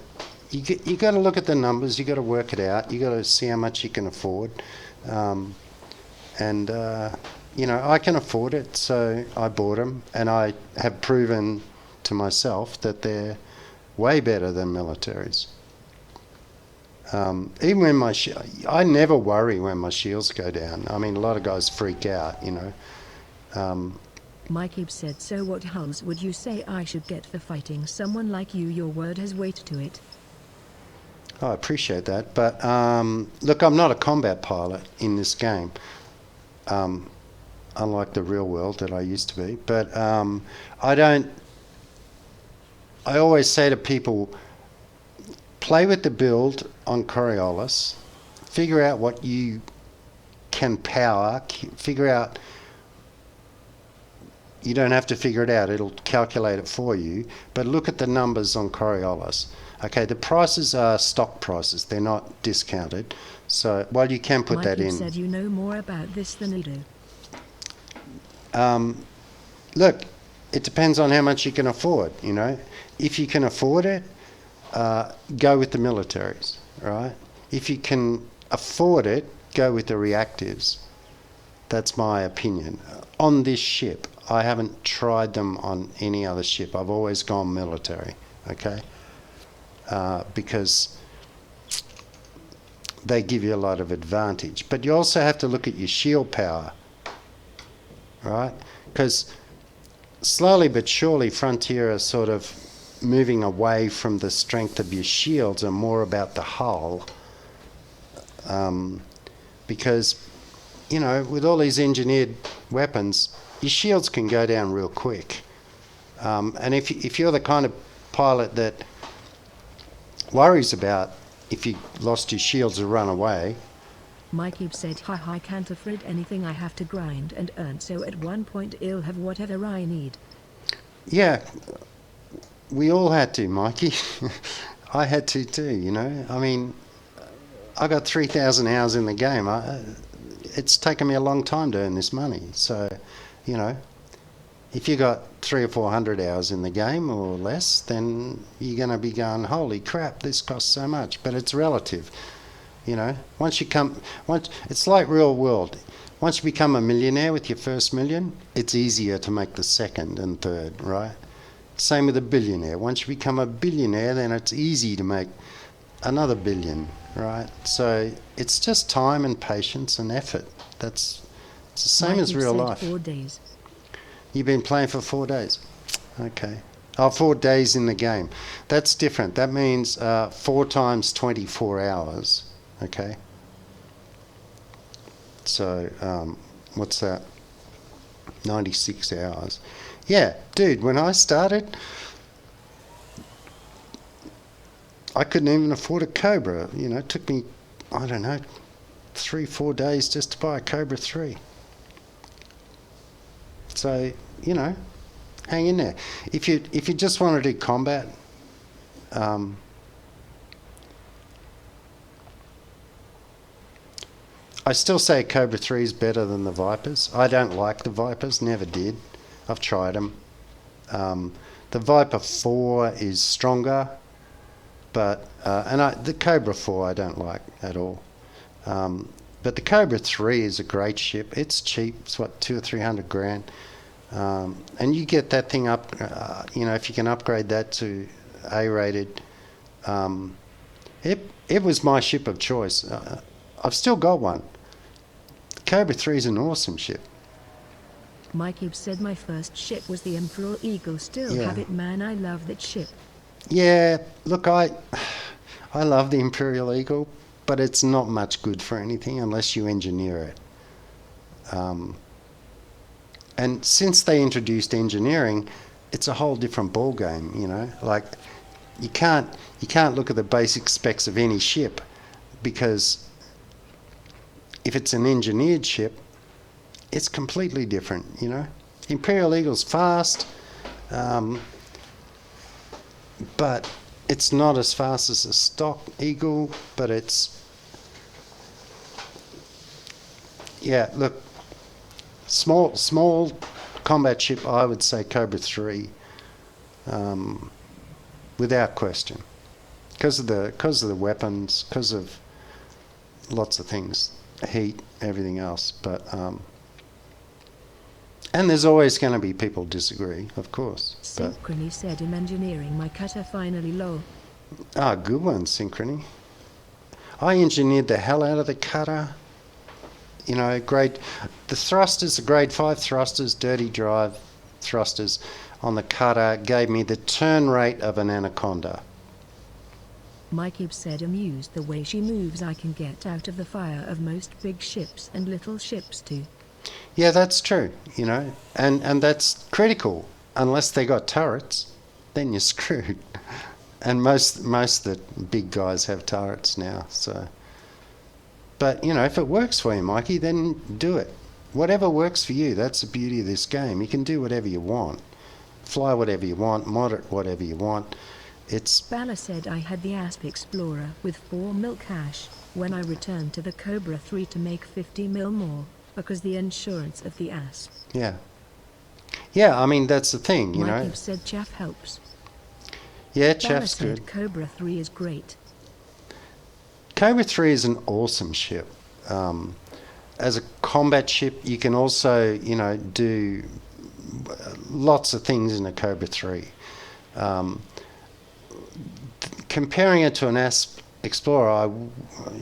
you got to look at the numbers, you got to work it out, you got to see how much you can afford, you know, I can afford it, so I bought them, and I have proven to myself that they're way better than militaries. Even when I never worry when my shields go down. I mean, a lot of guys freak out, you know. Mikey said, so what hulls would you say I should get for fighting someone like you? Your word has weight to it. Oh, I appreciate that, but look, I'm not a combat pilot in this game. Unlike the real world that I used to be. But I always say to people, play with the build on Coriolis, figure out what you can power, figure out, you don't have to figure it out, it'll calculate it for you, but look at the numbers on Coriolis. Okay, the prices are stock prices, they're not discounted, so, well, you can put that in. Mikey said you know more about this than I do. Look, it depends on how much you can afford, you know. If you can afford it, go with the militaries, right? If you can afford it, go with the reactives. That's my opinion. On this ship, I haven't tried them on any other ship. I've always gone military, okay? Because they give you a lot of advantage. But you also have to look at your shield power, right? Because slowly but surely Frontier are sort of moving away from the strength of your shields and more about the hull, because, you know, with all these engineered weapons, your shields can go down real quick, and if you're the kind of pilot that worries about if you lost your shields or run away, Mikey said, haha, I can't afford anything, I have to grind and earn, so at one point I'll have whatever I need. Yeah, we all had to, Mikey. I had to too, you know. I mean, I got 3,000 hours in the game. It's taken me a long time to earn this money. So, you know, if you got 300 or 400 hours in the game or less, then you're going to be going, holy crap, this costs so much. But it's relative, you know. It's like real world. Once you become a millionaire with your first million, it's easier to make the second and third, right? Same with a billionaire. Once you become a billionaire, then it's easy to make another billion, right? So it's just time and patience and effort. It's the same as real life. 4 days. You've been playing for 4 days. Okay. Oh, 4 days in the game. That's different. That means 4 times 24 hours. Okay. So what's that? 96 hours. Yeah, dude, when I started, I couldn't even afford a Cobra. You know, it took me, I don't know, 3-4 days just to buy a Cobra 3. So, you know, hang in there. If you just want to do combat, I still say Cobra 3 is better than the Vipers. I don't like the Vipers, never did. I've tried them. The Viper 4 is stronger, but the Cobra 4 I don't like at all. But the Cobra 3 is a great ship. It's cheap. It's what, 200 or 300 grand, and you get that thing up. You know, if you can upgrade that to A-rated, it was my ship of choice. I've still got one. The Cobra 3 is an awesome ship. Mikey said my first ship was the Emperor Eagle. Still Yeah. have it, man. I love that ship. Yeah, look, I love the Imperial Eagle, but it's not much good for anything unless you engineer it. And since they introduced engineering, it's a whole different ball game. You know, like you can't look at the basic specs of any ship, because if it's an engineered ship, it's completely different. You know, Imperial Eagle's fast. But it's not as fast as a stock Eagle, but yeah, look, small combat ship, I would say Cobra 3, without question, because of the weapons, because of lots of things, heat, everything else. But and there's always going to be people disagree, of course. But Synchrony said in engineering my cutter finally low. good one, Synchrony. I engineered the hell out of the cutter. You know, the thrusters, the grade 5 thrusters, dirty drive thrusters on the cutter gave me the turn rate of an Anaconda. Mikey said, amused the way she moves, I can get out of the fire of most big ships and little ships too. Yeah, that's true, you know, and that's critical. Unless they got turrets, then you're screwed. And most of the big guys have turrets now, so. But, you know, if it works for you, Mikey, then do it. Whatever works for you, that's the beauty of this game. You can do whatever you want. Fly whatever you want, mod it whatever you want. Bala said I had the Asp Explorer with 4 mil cash when I returned to the Cobra 3 to make 50 mil more, because the insurance of the Asp. Yeah. Yeah, I mean, that's the thing, you know. Mikey said chaff helps. Yeah, Bala chaff's said good. Cobra 3 is great. Cobra 3 is an awesome ship. As a combat ship, you can also, you know, do lots of things in a Cobra 3. Comparing it to an Asp Explorer,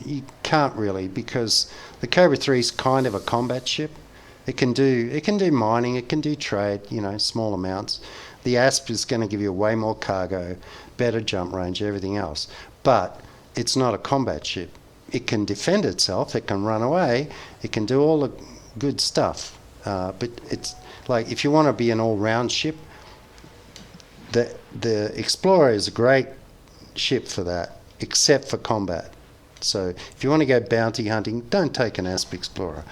you can't really, because the Cobra 3 is kind of a combat ship. It can do mining, it can do trade, you know, small amounts. The Asp is going to give you way more cargo, better jump range, everything else. But it's not a combat ship. It can defend itself, it can run away, it can do all the good stuff. But it's like, if you want to be an all-round ship, the Explorer is a great ship for that, except for combat. So if you want to go bounty hunting, don't take an Asp Explorer.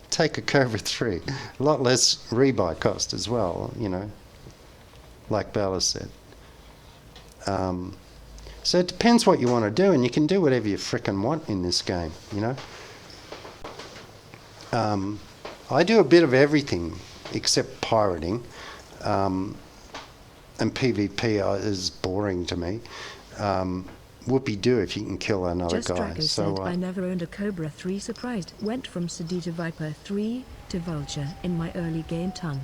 Take a Cobra 3. A lot less rebuy cost as well, you know, like Bella said. So it depends what you want to do, and you can do whatever you frickin' want in this game, you know. I do a bit of everything except pirating, and PvP is boring to me. Whoopie-doo if you can kill another Just guy. Draco So said, I never owned a Cobra 3 surprised. Went from Sedator Viper 3 to Vulture in my early game tongue.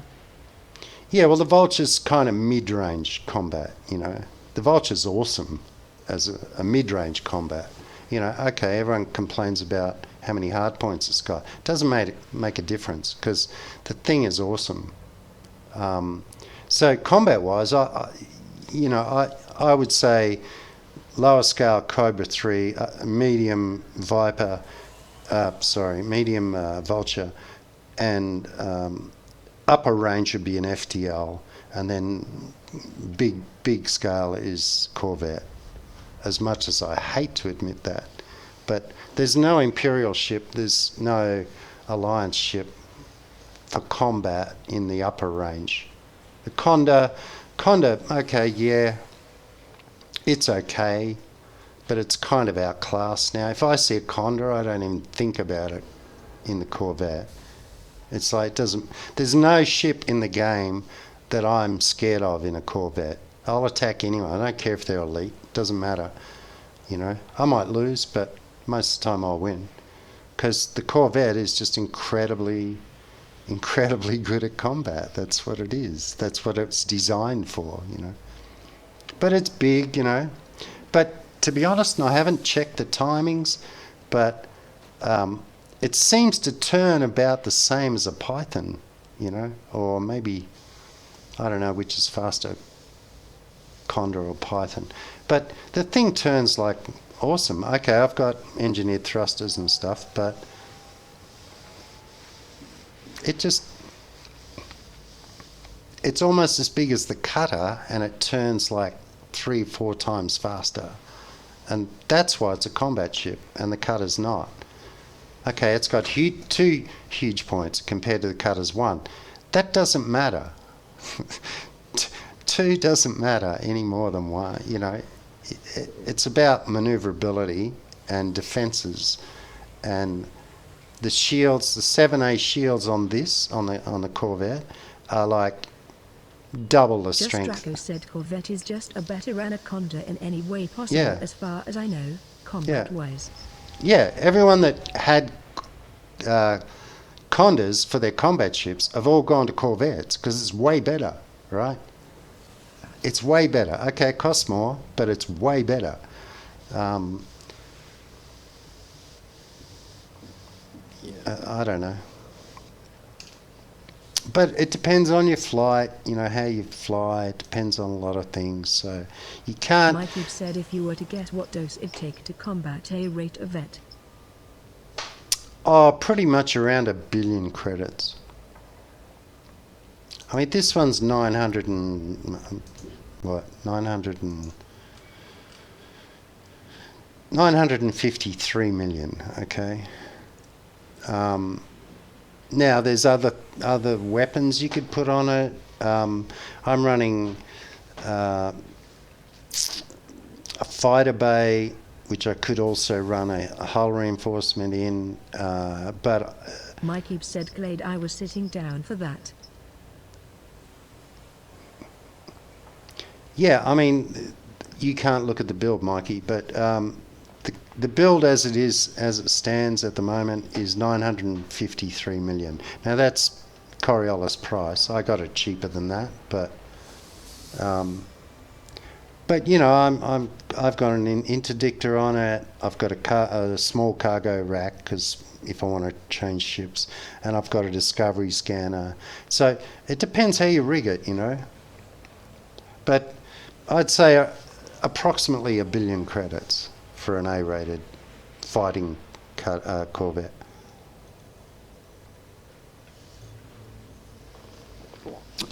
yeah, well, the Vulture's kind of mid-range combat, you know. The Vulture's awesome as a mid-range combat. You know, okay, everyone complains about how many hard points it's got. It doesn't make a difference because the thing is awesome. So combat-wise, I would say lower scale Cobra 3, medium Viper, medium Vulture, and upper range would be an FTL, and then big scale is Corvette. As much as I hate to admit that, but there's no Imperial ship, there's no Alliance ship for combat in the upper range. The Conda, okay, yeah, it's okay, but it's kind of outclassed now. If I see a Conda, I don't even think about it in the Corvette. It's like, there's no ship in the game that I'm scared of in a Corvette. I'll attack anyone. I don't care if they're elite. Doesn't matter. You know, I might lose, but most of the time I'll win. Because the Corvette is just incredibly good at combat. That's what it is. That's what it's designed for, you know. But it's big, you know. But to be honest, and I haven't checked the timings, but it seems to turn about the same as a Python, you know, or maybe, I don't know which is faster, Conda or Python. But the thing turns like awesome. Okay, I've got engineered thrusters and stuff, but it's almost as big as the cutter, and it turns like 3-4 times faster. And that's why it's a combat ship, and the cutter's not. Okay, it's got 2 huge points compared to the cutter's 1. That doesn't matter. 2 doesn't matter any more than 1. You know, it's about maneuverability and defenses, and the shields, the 7A shields on the Corvette are like double the strength. Just Draco said Corvette is just a better Anaconda in any way possible, Yeah. as far as I know, combat-wise. Yeah, everyone that had Condas for their combat ships have all gone to Corvettes because it's way better, right? It's way better. Okay, it costs more, but it's way better. I don't know. But it depends on your flight, you know, how you fly. It depends on a lot of things. So you can't... Mikey said if you were to guess what dose it'd take to combat a rate of vet. Oh, pretty much around 1 billion credits. I mean, this one's 953 million, okay? Now, there's other weapons you could put on it. I'm running a fighter bay, which I could also run a hull reinforcement in, but... Mikey said, Clade, I was sitting down for that. Yeah, I mean, you can't look at the build, Mikey, but the build as it is, as it stands at the moment, is 953 million. Now that's Coriolis price. I got it cheaper than that, but you know, I've got an interdictor on it. I've got a small cargo rack because if I want to change ships, and I've got a discovery scanner. So it depends how you rig it, you know. But I'd say approximately 1 billion credits for an A-rated fighting Corvette.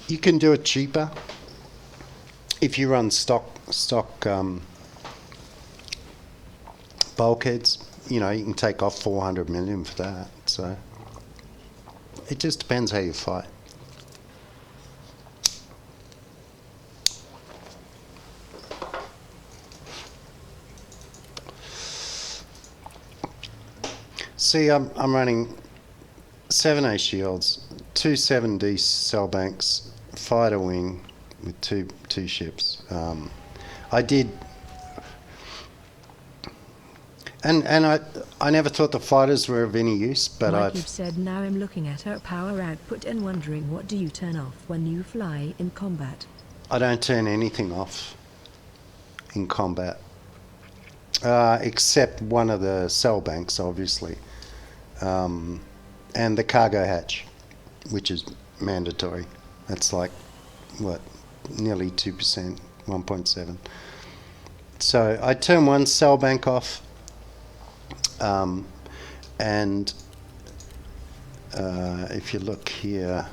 You can do it cheaper if you run stock bulkheads, you know, you can take off 400 million for that. So it just depends how you fight. See, I'm running 7A shields, 2 7D cell banks, fighter wing with two ships. I did, and I never thought the fighters were of any use, but Mikey said, now I'm looking at her power output and wondering, what do you turn off when you fly in combat? I don't turn anything off in combat, except one of the cell banks, obviously, and the cargo hatch, which is mandatory. That's like, what, nearly 2%, 1.7. So I turn one cell bank off, and if you look here,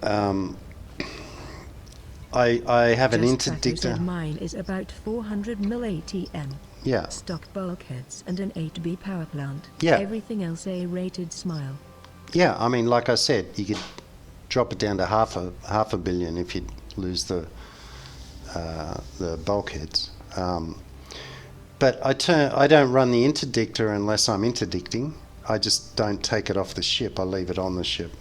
I have an Just Taco interdictor. said mine is about 400 mil ATM. Yeah. Stock bulkheads and an 8B power plant. Yeah. Everything else A-rated. Smile. Yeah, I mean, like I said, you could drop it down to half a billion if you lose the bulkheads. But I don't run the interdictor unless I'm interdicting. I just don't take it off the ship. I leave it on the ship.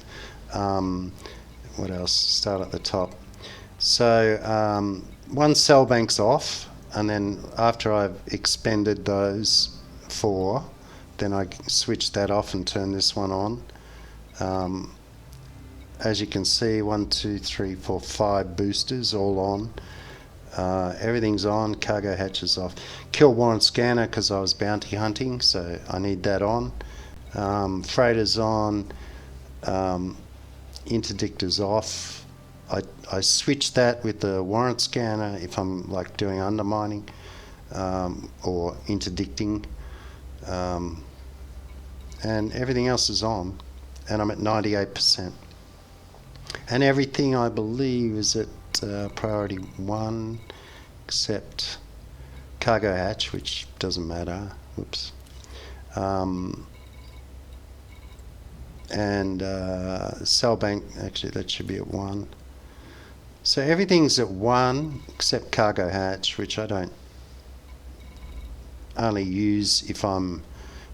What else? Start at the top. So one cell bank's off, and then after I've expended those 4, then I switch that off and turn this one on. As you can see, 1, 2, 3, 4, 5 boosters all on. Everything's on, cargo hatch is off. Kill warrant scanner because I was bounty hunting, so I need that on. Freighter's on, interdictor's off. I switch that with the warrant scanner if I'm like doing undermining or interdicting, and everything else is on, and I'm at 98%. And everything I believe is at priority 1, except cargo hatch, which doesn't matter. Whoops. And cell bank, actually that should be at 1. So everything's at 1 except cargo hatch, which I don't only use if I'm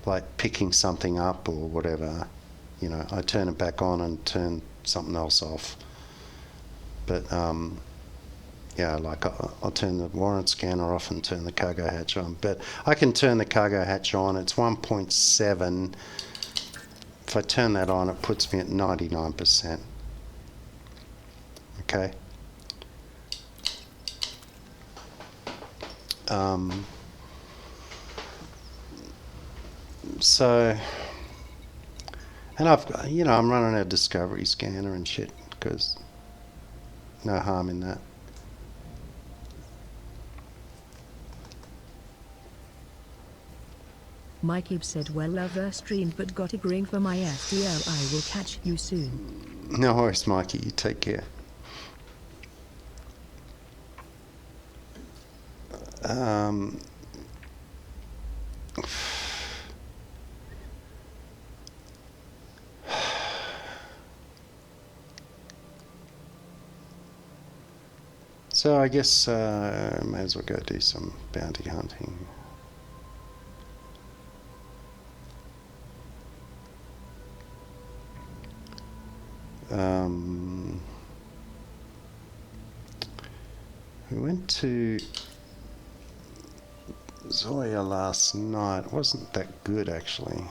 like picking something up or whatever. You know, I turn it back on and turn something else off. But yeah, like I'll turn the warrant scanner off and turn the cargo hatch on. But I can turn the cargo hatch on. It's 1.7. If I turn that on, it puts me at 99%. Okay. So, and I'm running a discovery scanner and shit because no harm in that. Mikey said, well, lover streamed but got a ring for my SDL. I will catch you soon. No worries, Mikey. You take care. So I guess may as well go do some bounty hunting. We went to Zoya last night. It wasn't that good actually.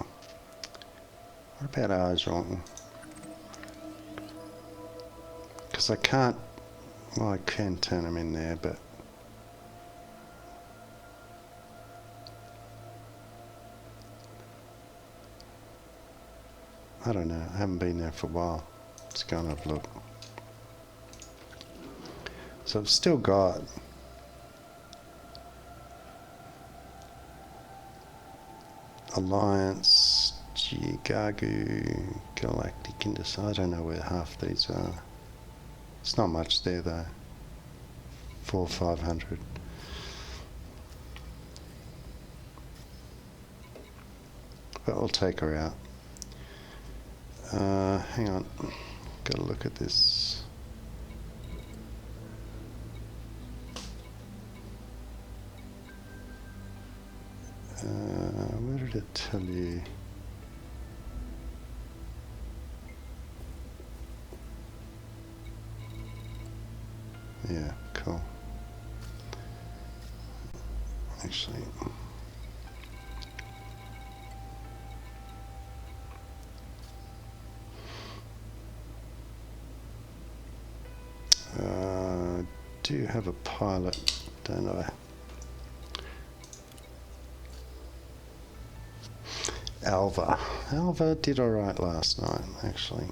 What about Arjong? Because I can't, well I can turn them in there, but I don't know, I haven't been there for a while. Let's go and have a look. So I've still got Alliance, Chigagu, Galactic Indus. I don't know where half these are. It's not much there though. 400 or 500. but we'll take her out. Hang on, gotta look at this. Where did it tell you? Yeah, cool. Actually, do have a pilot, don't I? Alva did alright last night, actually.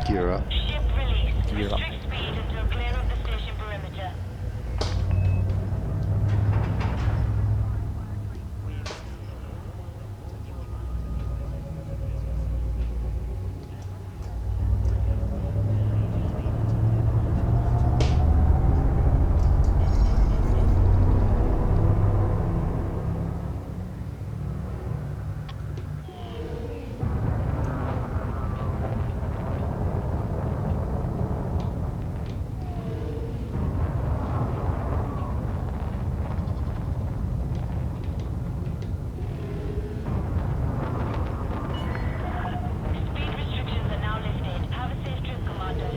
Gear up. Ship released. Gear up. Restrict speed until clear of the station perimeter. Speed restrictions are now lifted. Have a safe trip, Commander.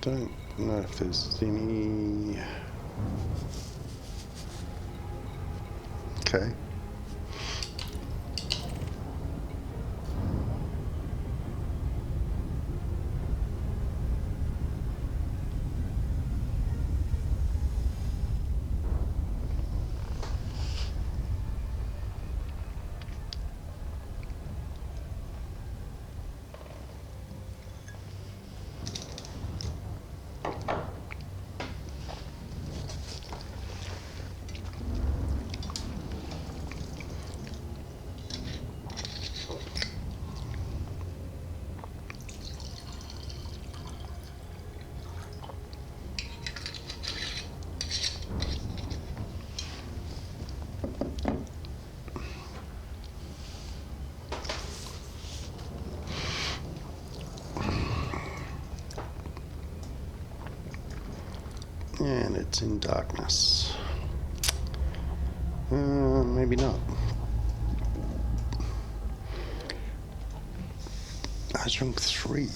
Don't know if there's any. Okay. And it's in darkness. Maybe not. I drunk 3.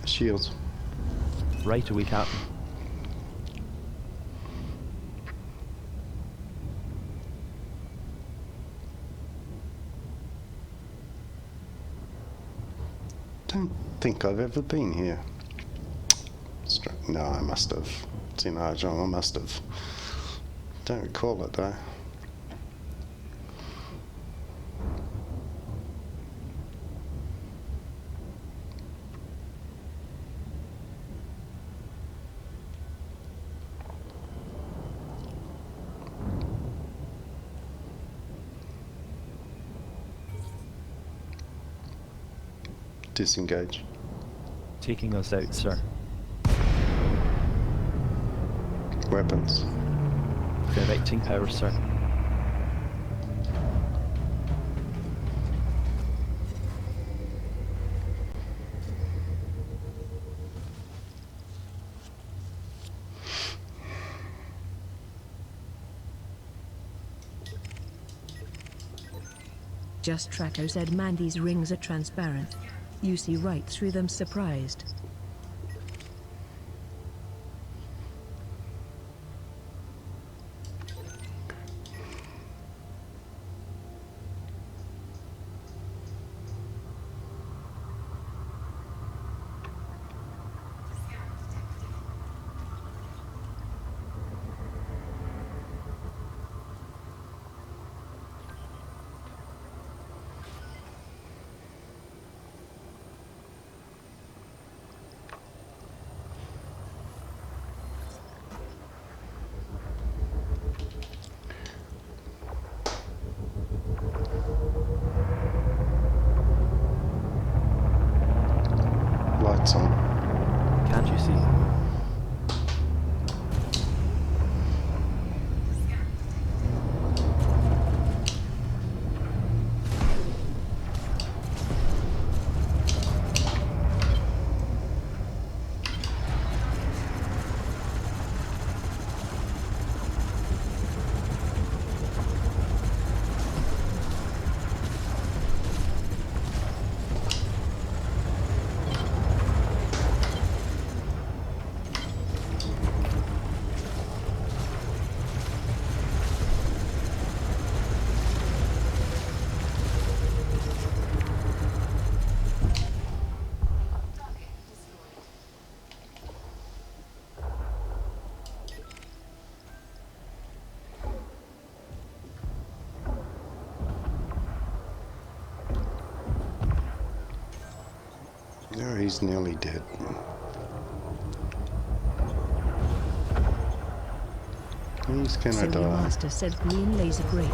Shields. Right away, Captain. Don't think I've ever been here. No, I must have. It's in Argent, I must have. Don't recall it though. disengage. Taking us out, sir. Weapons. Directing power, sir. Just Traco said Mandy's rings are transparent. You see right through them, surprised. Lights on. Can't you see? No, he's nearly dead. He's gonna So your die. master said green laser great.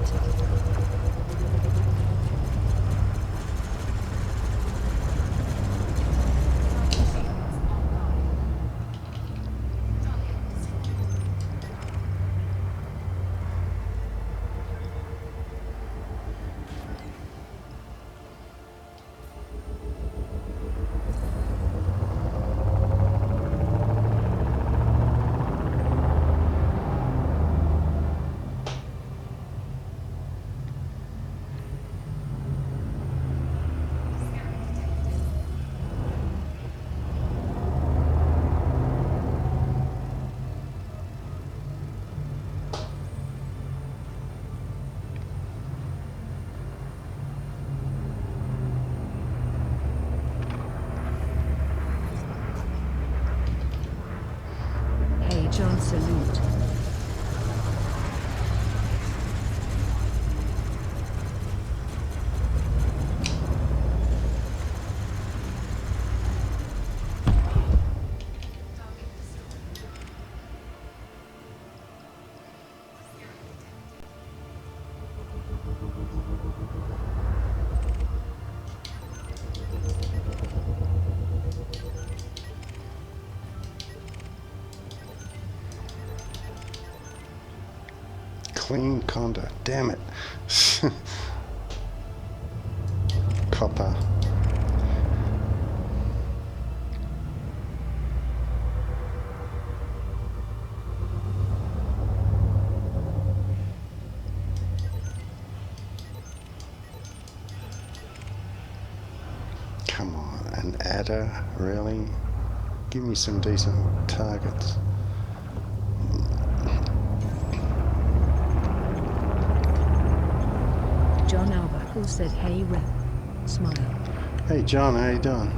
Hey John, salute. Clean conduct. Damn it. Copper. Come on, an adder, really? Give me some decent targets. John Arbuckle said hey Rep. Smile. Hey John, how you doing?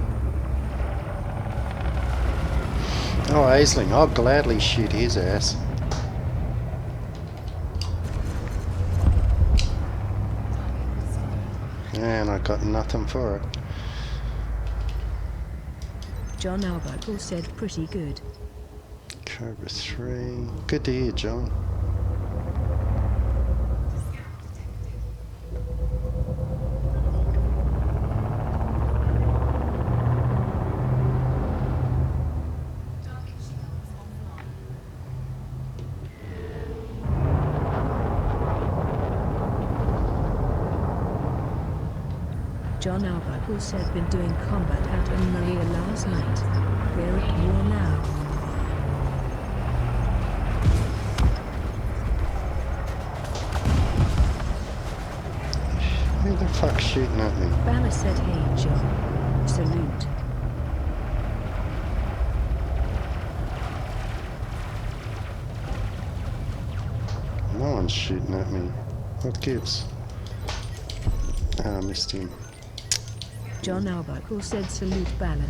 Oh, Aisling, I'll gladly shoot his ass. And I got nothing for it. John Arbuckle said pretty good. Cobra 3. Good to hear, John. John Arbuckle said been doing combat out in Maria last night. We're at war now. Who the fuck's shooting at me? Banner said hey John. Salute. No one's shooting at me. What gives? Ah, I missed him. John Arbuckle said salute Banner.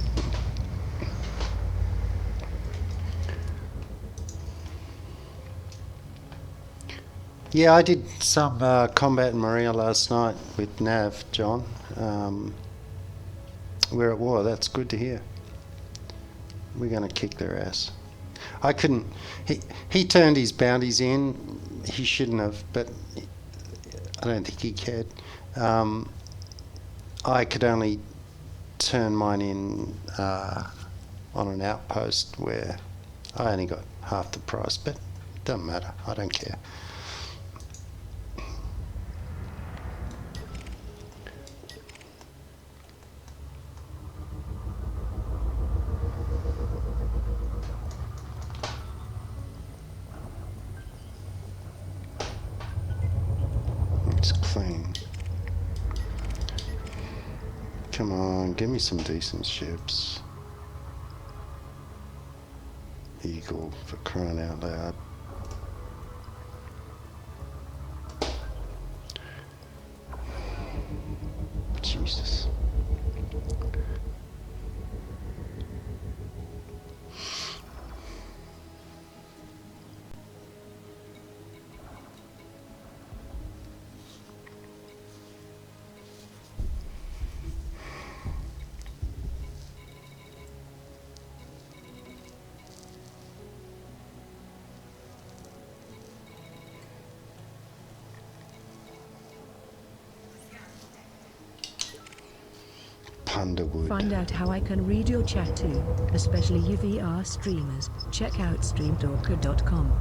Yeah, I did some combat in Maria last night with Nav, John. We're at war. That's good to hear. We're going to kick their ass. I couldn't. He turned his bounties in. He shouldn't have, but I don't think he cared. I could only turn mine in on an outpost where I only got half the price, but it doesn't matter. I don't care. It's clean. Come on, give me some decent ships. Eagle, for crying out loud. Jesus. Underwood. Find out how I can read your chat too, especially you VR streamers. Check out streamtalker.com.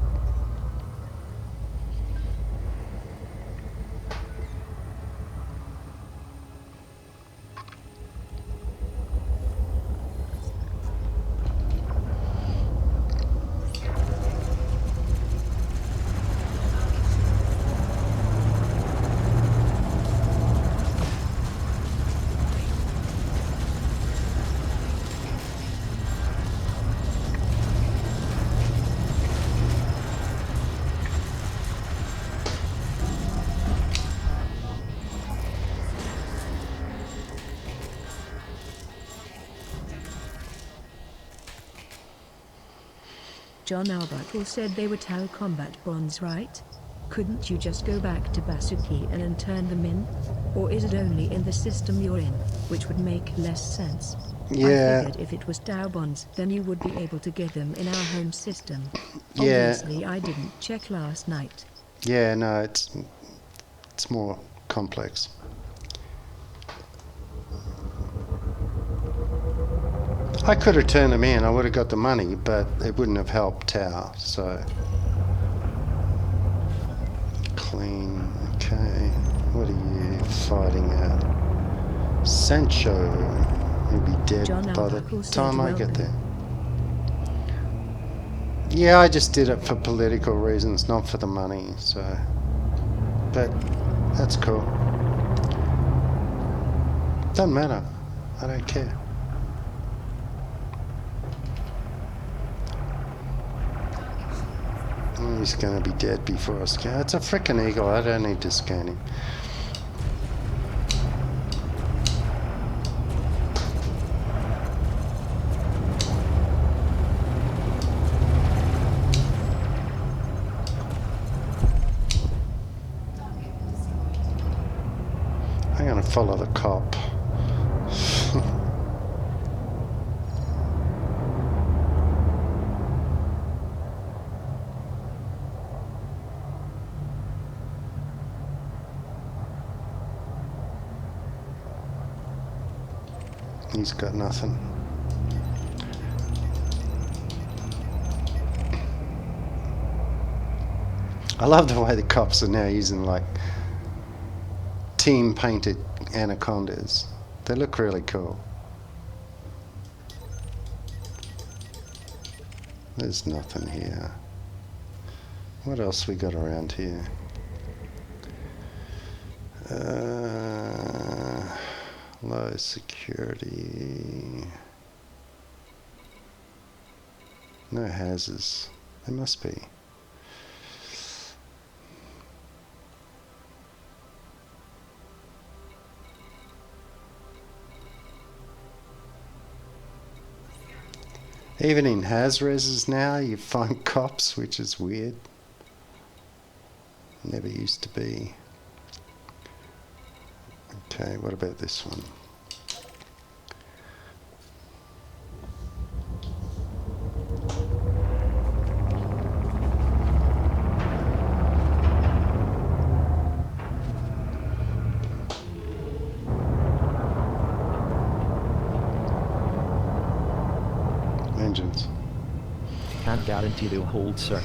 John Arbuckle said they were TAO combat bonds, right? Couldn't you just go back to Basuki and turn them in? Or is it only in the system you're in, which would make less sense? Yeah. I figured if it was TAO bonds, then you would be able to get them in our home system. Yeah. Obviously, I didn't check last night. Yeah, no, it's more complex. I could have turned them in, I would have got the money, but it wouldn't have helped TAO, so. Clean, okay. What are you fighting at? Sancho will be dead John by the Arbuckle said time I get welcome. there. Yeah, I just did it for political reasons, not for the money, so. But that's cool. Doesn't matter. I don't care. Oh, he's going to be dead before I scan. It's a frickin' eagle. I don't need to scan him. I'm going to follow the cop. He's got nothing. I love the way the cops are now using like team painted anacondas. They look really cool. There's nothing here. What else we got around here? Low security. No hazards. There must be. Even in Hazreses now, you find cops, which is weird. Never used to be. Okay, what about this one? Engines. Can't guarantee they'll hold, sir.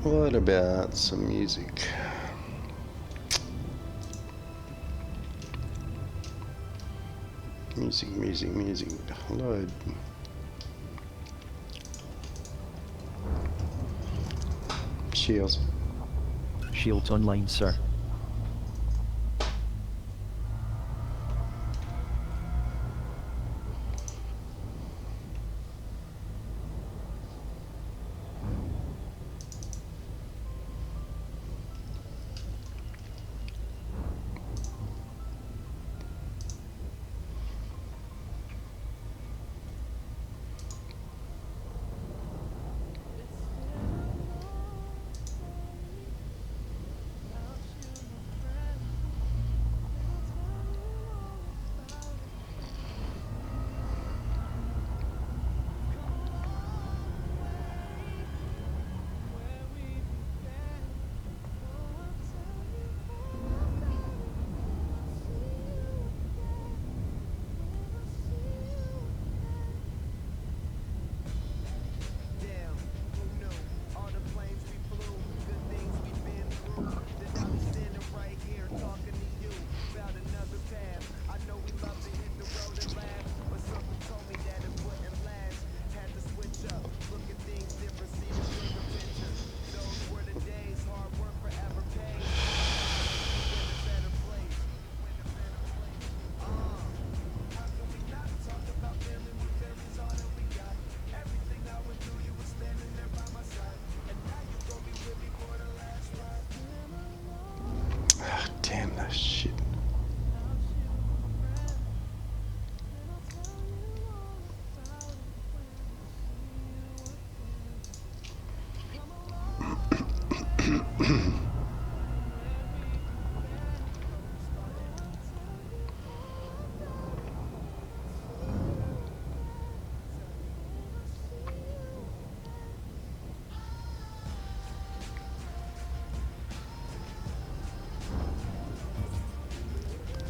What about some music? Music. Load. Shields. Shields online, sir.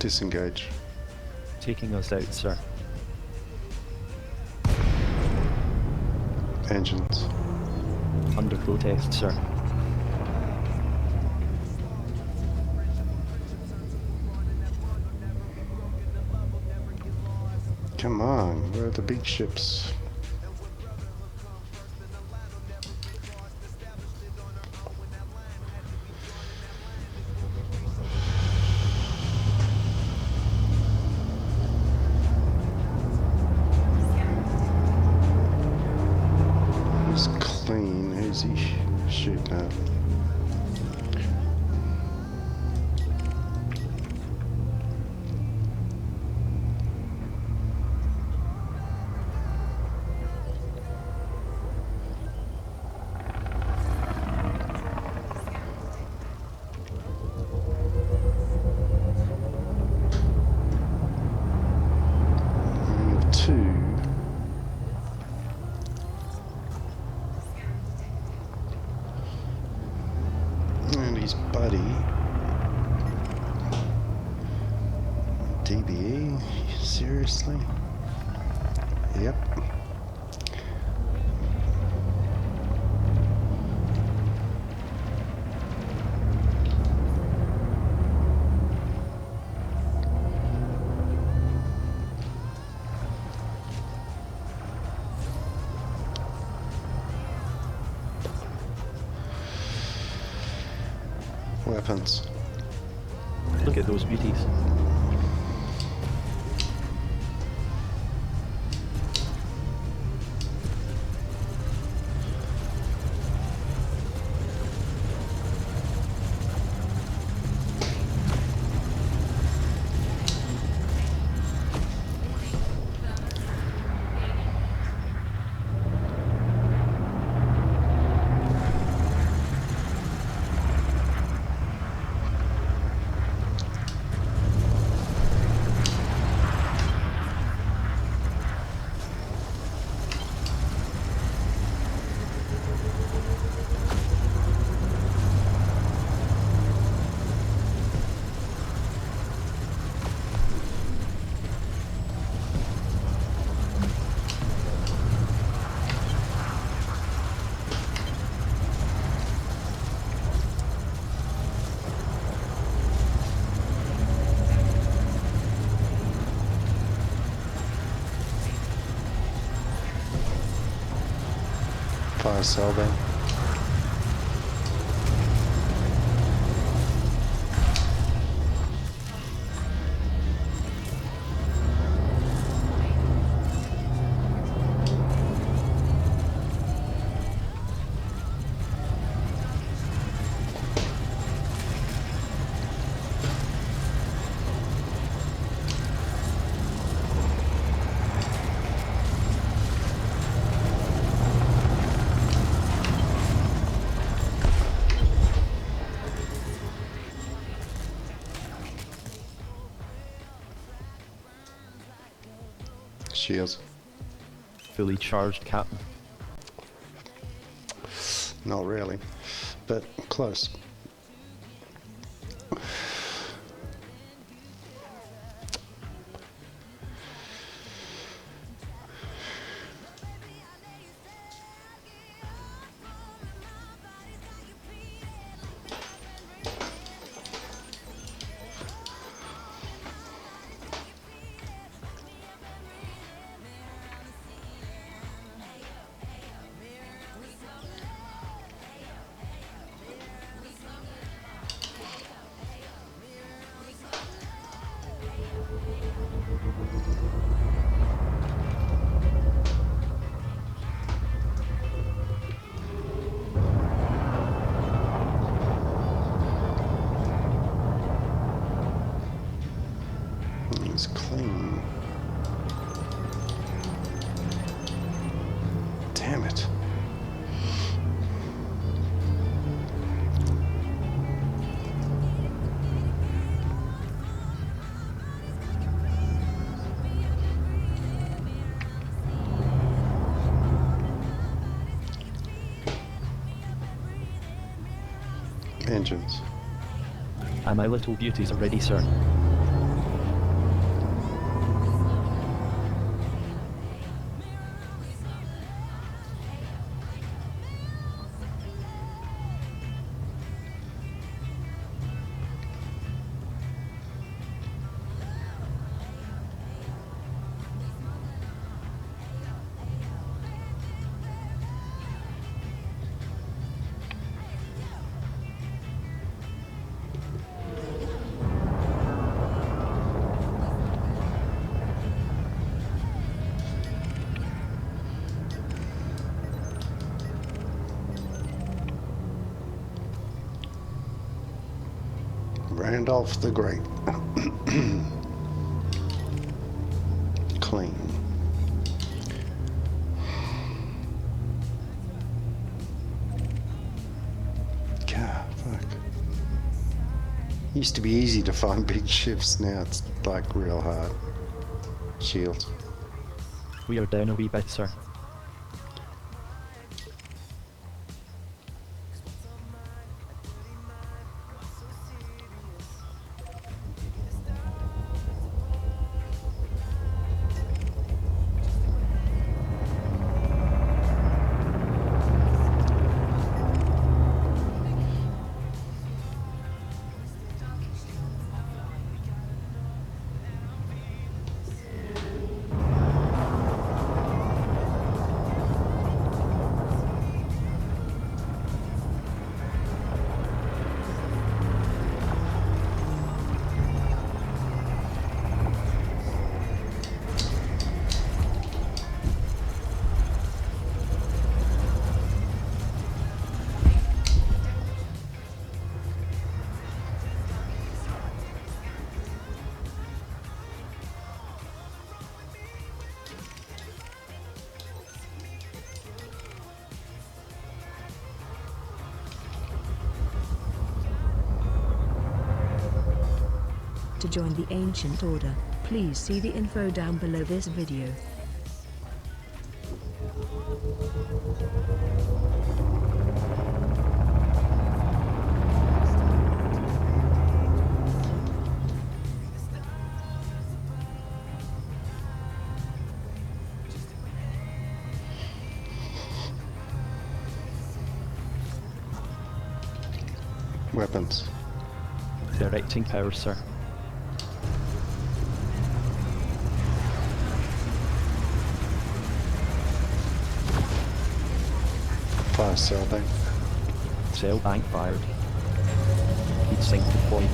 Disengage. Taking us out, sir. Engines. Under protest, sir. Come on, where are the big ships? He's clean. Who's he shooting at? Two. And his buddy. DBE? Seriously? Yep. Weapons. Look at those beauties. Fire cell then. Shields. Fully charged, Captain. Not really, but close. It's clean. Damn it. Engines. And my little beauties are ready, sir. Randolph the Great. Clean. God, fuck. Used to be easy to find big ships, now it's like real hard. Shields. We are down a wee bit, sir. To join the Ancient Order, please see the info down below this video. Weapons. Directing power, sir. Fire cell bank. Cell bank fired. Heat sink deployed.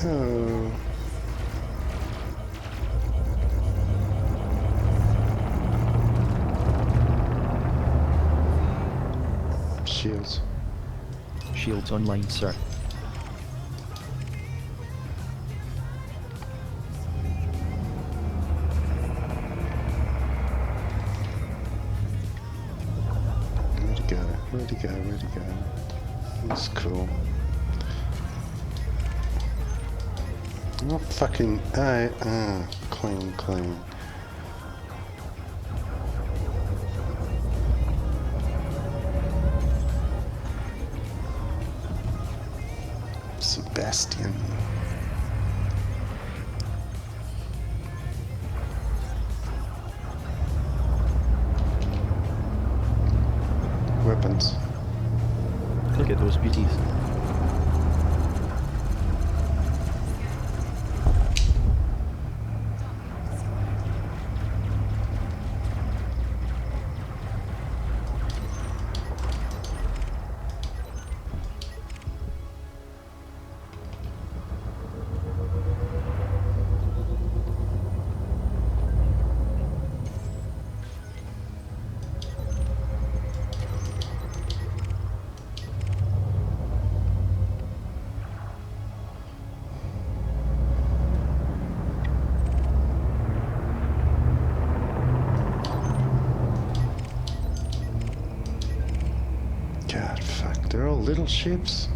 Oh. Shields. Shields online, sir. Where'd he go? Where'd he go? Where'd he go? That's cool. Oh, fucking... clean, clean. Sebastian. Weapons. Look at those beauties. God, fuck, they're all little ships.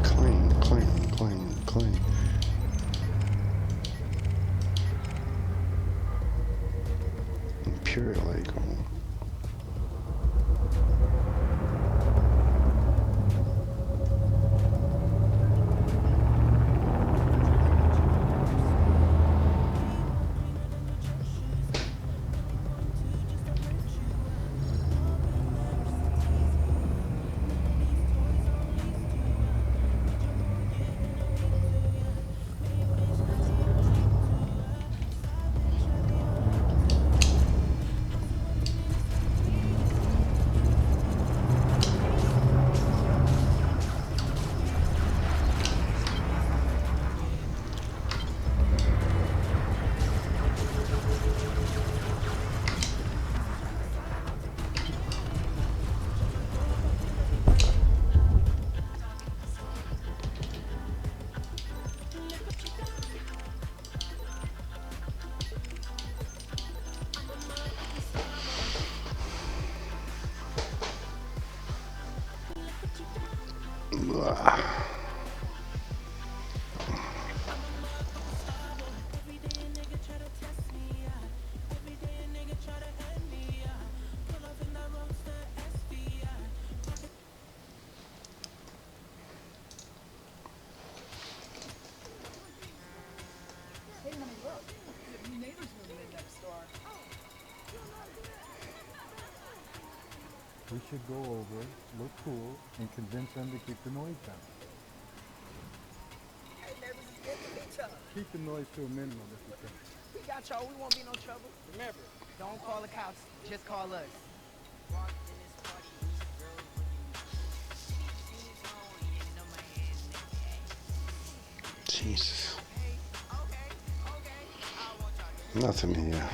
Clean, clean, clean, clean. We should go over, look cool, and convince them to keep the noise down. Hey, neighbors, it's good to meet y'all. Keep the noise to a minimum if you can. We got y'all. We won't be no trouble. Remember, don't call the cops. Just call us. Jesus. Nothing here.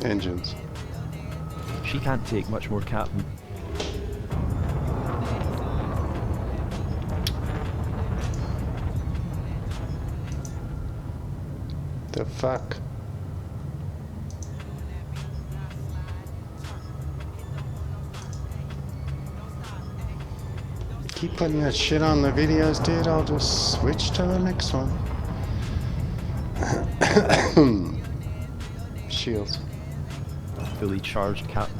Engines. She can't take much more, Captain. The fuck? Keep putting that shit on the videos, dude. I'll just switch to the next one. Shields. Fully charged, Captain.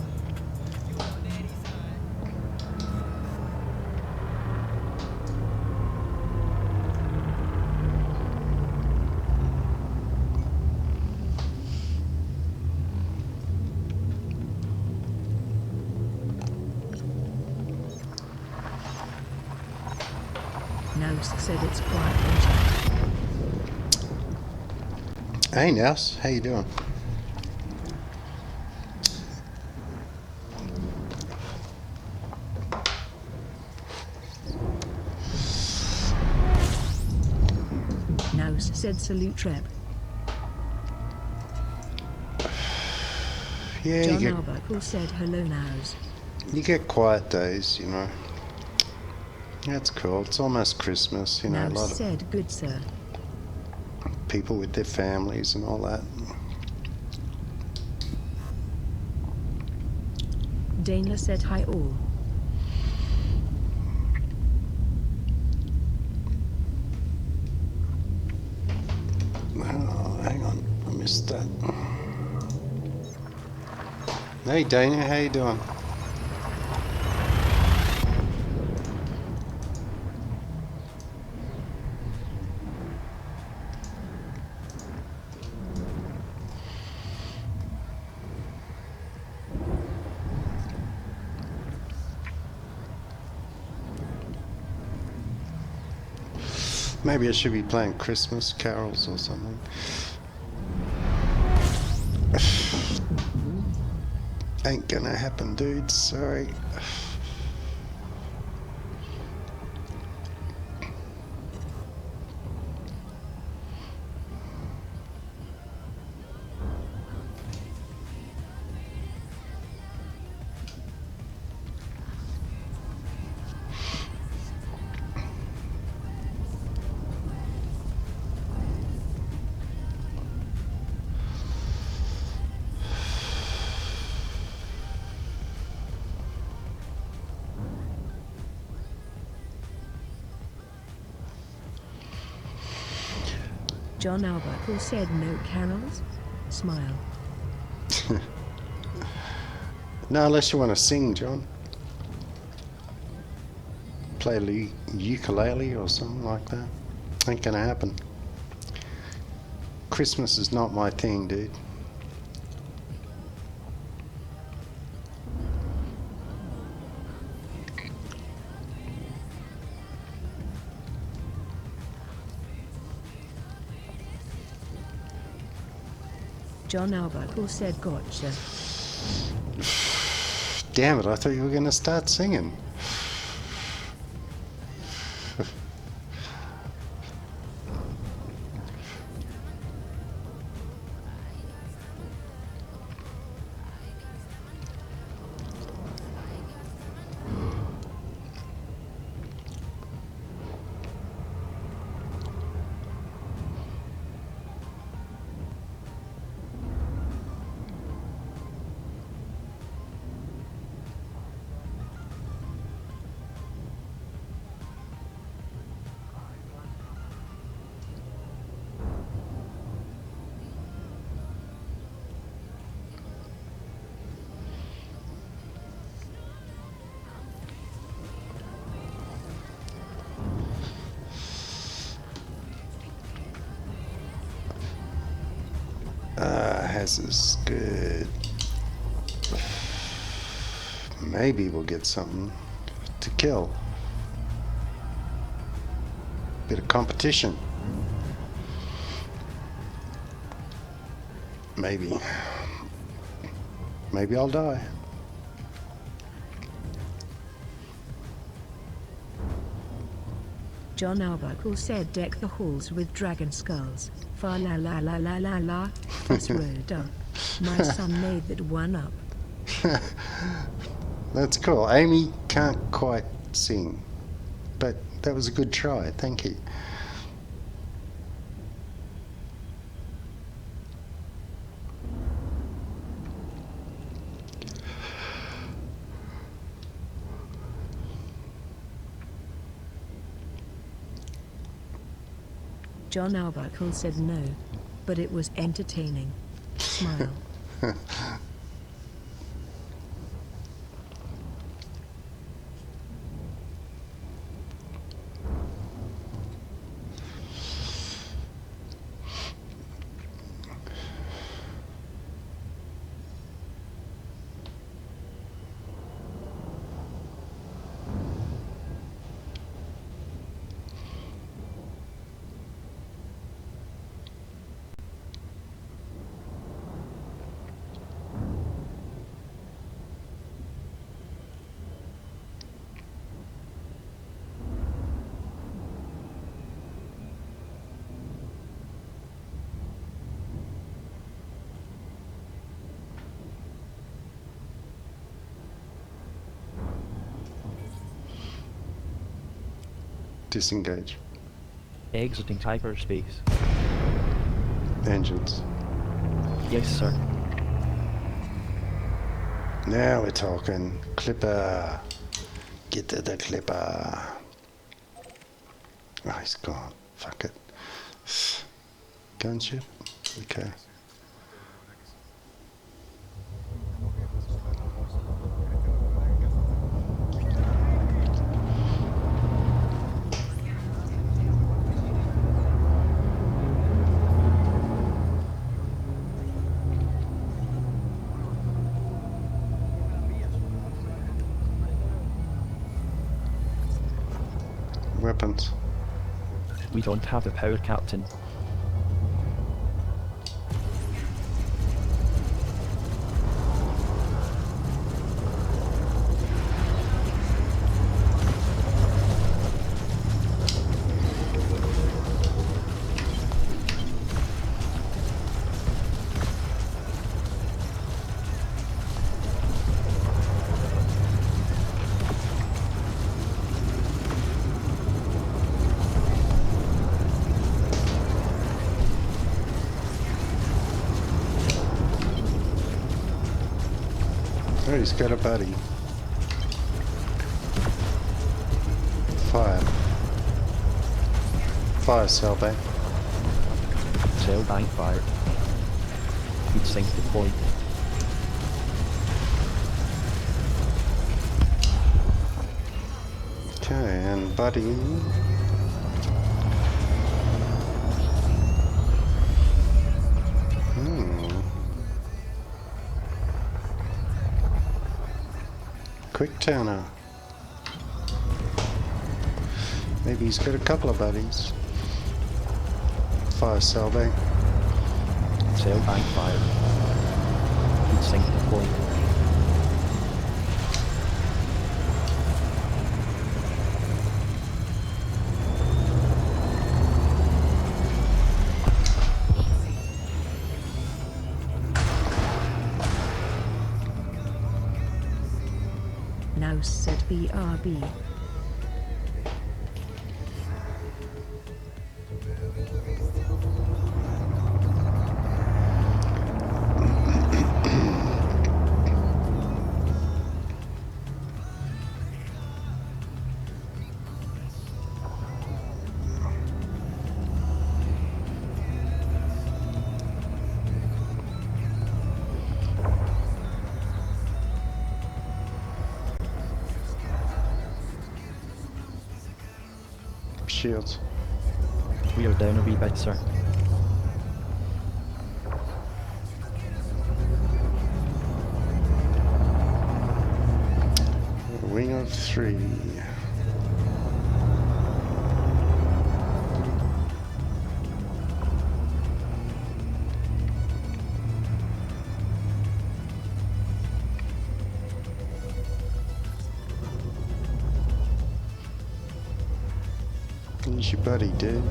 Nose said it's quiet in chat. Hey, Nels. How you doing? Nose said salute Reb. Yeah, John you Arbuckle said hello Nose. get quiet days, you know. That's cool. It's almost Christmas, you know. A lot Nose of said good sir. people with their families and all that. Dana said hi all. Oh, hang on, I missed that. Hey, Dana, how you doing? Maybe I should be playing Christmas carols or something. Ain't gonna happen, dudes. Sorry. John Arbuckle said no carols? Smile. No, unless you want to sing, John. Play ukulele or something like that. Ain't gonna happen. Christmas is not my thing, dude. John Arbuckle said gotcha. Damn it, I thought you were gonna start singing. Has is good. Maybe we'll get something to kill. Bit of competition. Maybe. Maybe I'll die. John Arbuckle said deck the halls with dragon skulls. Fa la la la la la la. Fuss road up. My son made that one up. That's cool. Amy can't quite sing, but that was a good try. Thank you. John Arbuckle said no, but it was entertaining. Smile. Disengage. Exiting hyperspace. Engines. Yes, sir. Now we're talking. Clipper. Get to the clipper. Oh, he's gone. Fuck it. Gunship? Okay. Weapons. We don't have the power, Captain. Oh, he's got a buddy. Fire. Fire, Selby. Sail bank fired. Heat sink deployed. Okay, and buddy. Quick turner. Maybe he's got a couple of buddies. Fire cell bank. Sail bank fired. Heat sink deployed. Now set BRB. Shields. We are down a wee bit, sir. Wing of 3. Here's your buddy, dude.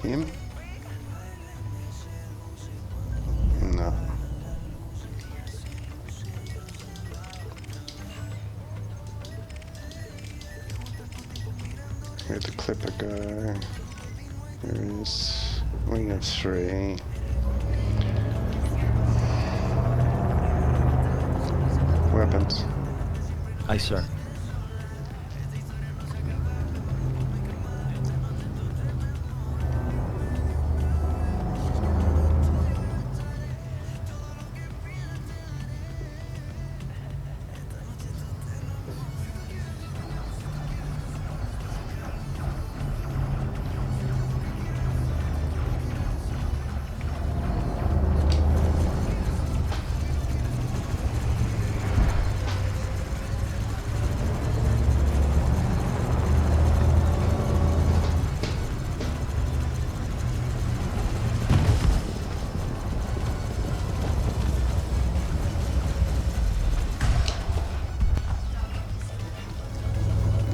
Him? No. Where'd the clipper go? There is wing of 3. Weapons. Aye, sir.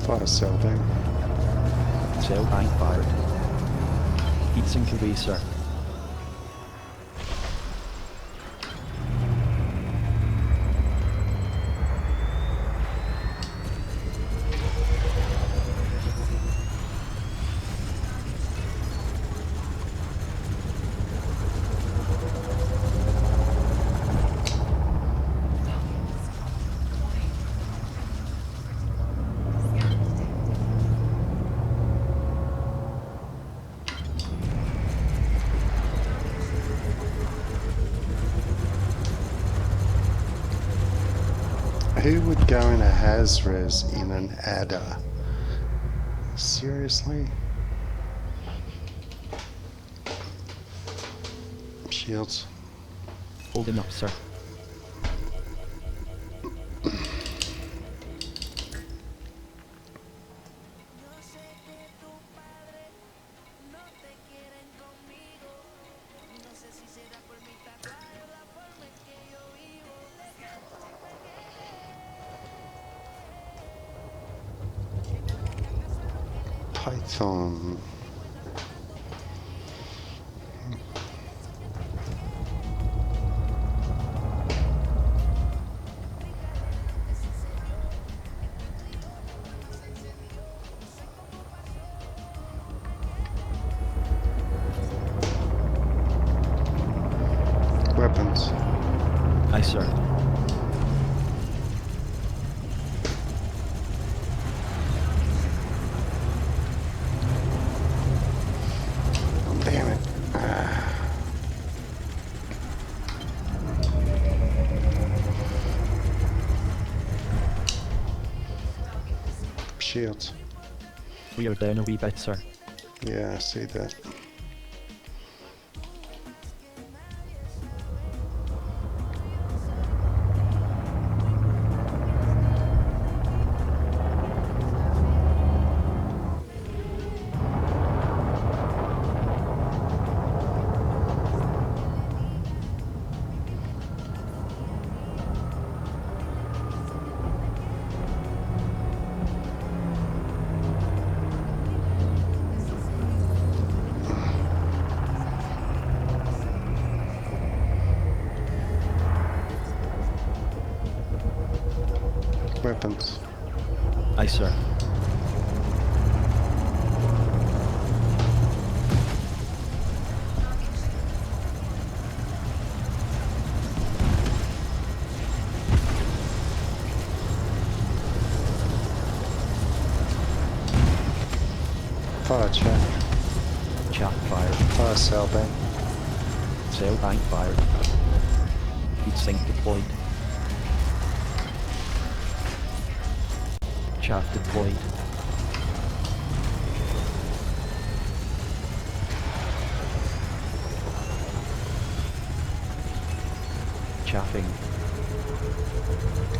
Fire cell bank. Sail bank fired. Heat sink away, sir. Who would go in a Haz-res in an adder? Seriously? Shields. Holding up, sir. Python. Weapons. Aye, sir. Shields. We are down a wee bit, sir. Yeah, I see that. Weapons. Aye, sir. Fire chaff. Chaff fired. Fire cell bank. Cell bank fired. Heat sink deployed. Chaff deployed. Chaffing.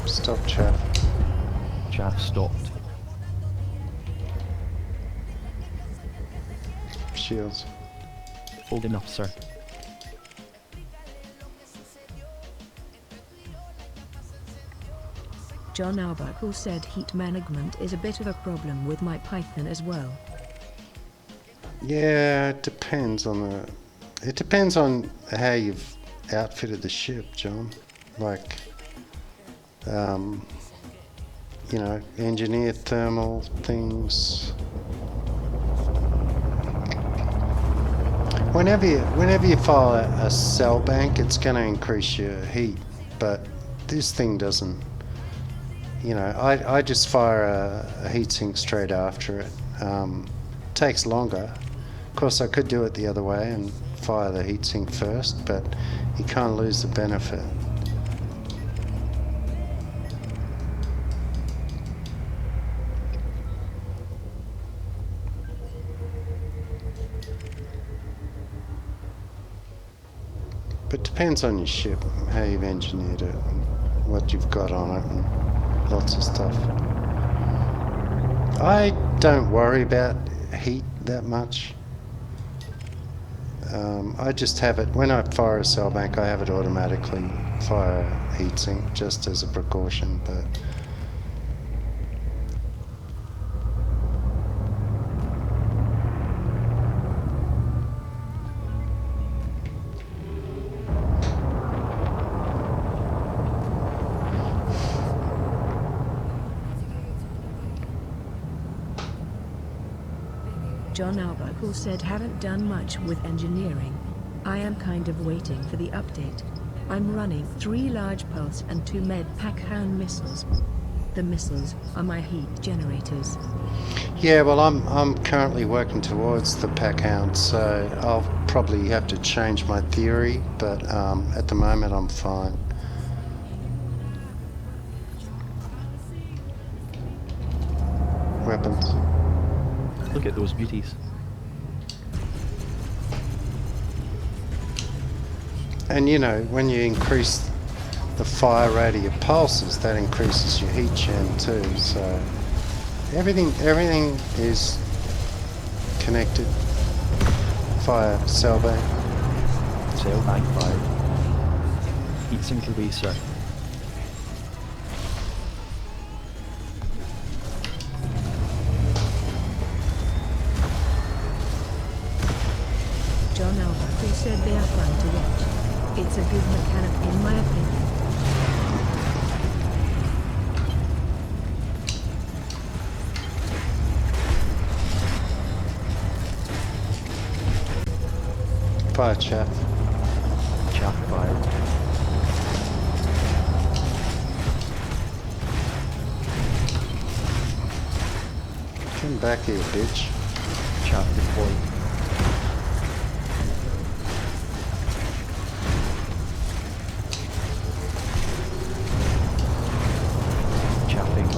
Stop chaff. Chaff stopped. Shields. Holding up, sir. John Arbuckle said heat management is a bit of a problem with my Python as well. Yeah, it depends on the. It depends on how you've outfitted the ship, John. Like, you know, engineer thermal things. Whenever you fire a cell bank, it's going to increase your heat, but this thing doesn't. You know, I just fire a heatsink straight after it. Takes longer. Of course, I could do it the other way and fire the heatsink first, but you can't lose the benefit. But it depends on your ship, how you've engineered it, and what you've got on it, and lots of stuff. I don't worry about heat that much. I just have it, when I fire a cell bank, I have it automatically fire heatsink just as a precaution, but John Arbuckle said haven't done much with engineering. I am kind of waiting for the update. I'm running 3 large pulse and 2 med pack-hound missiles. The missiles are my heat generators. yeah, well, I'm currently working towards the pack-hound, so I'll probably have to change my theory, but at the moment I'm fine. Weapons. Look at those beauties. And you know, when you increase the fire rate of your pulses, that increases your heat gen too, so everything is connected. Fire cell bank. Cell bank fired. Heat sink away, sir. John Arbuckle said they are fun to watch. It's a good mechanic in my opinion. Fire chaff. Chaff fired. Come back here, bitch. Chaff deployed. Chaffing.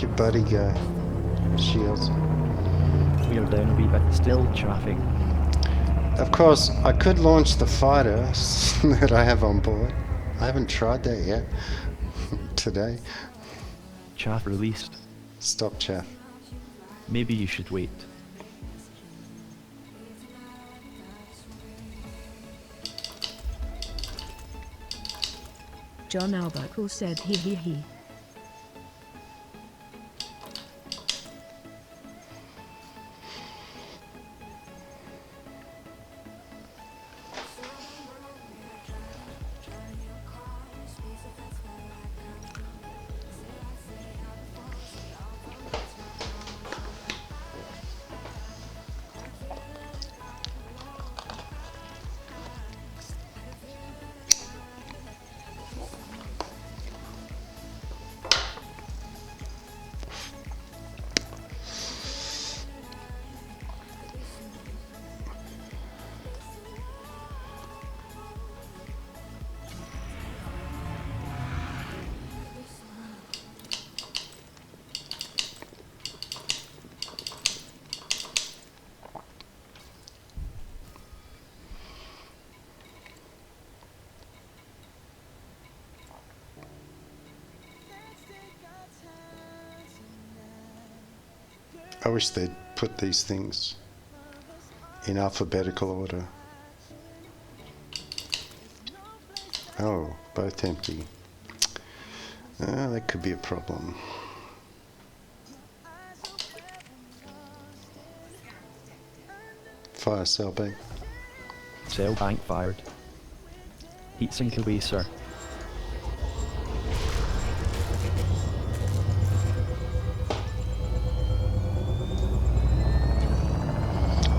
Where'd your buddy go? Shields. We are down a wee bit. Still traffic. Of course, I could launch the fighter that I have on board. I haven't tried that yet. Today. Chaff released. Stop chaff. Maybe you should wait. John Arbuckle said he. I wish they'd put these things in alphabetical order. Oh, both empty. That could be a problem. Fire cell bank. Cell bank fired. Heatsink away, sir.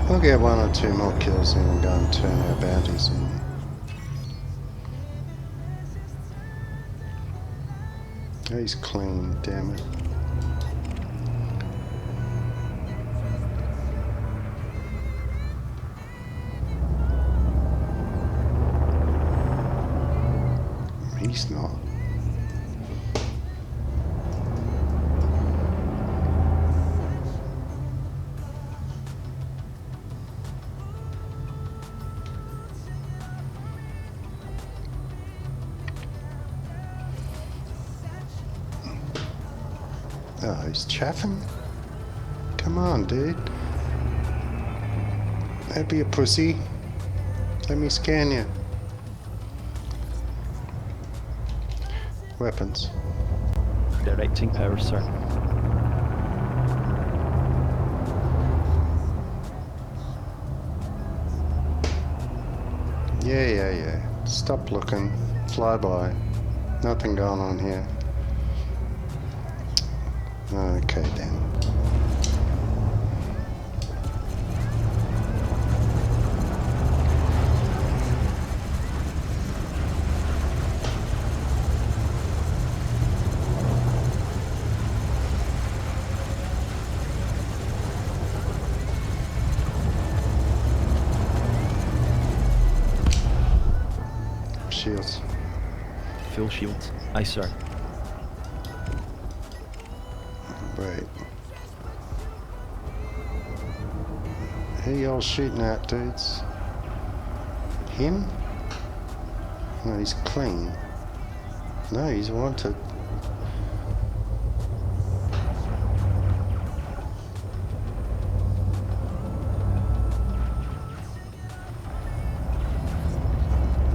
We'll get one or two more kills in and go and turn our bounties in. He's clean, damn it. He's not. Oh, he's chaffing? Come on, dude. Don't be a pussy. Let me scan you. Weapons. Directing power, sir. Yeah. Stop looking. Fly by. Nothing going on here. Okay then. Shields. Full shields. Aye, sir. Right. Who y'all shooting at, dudes? Him? No, he's clean. No, he's wanted.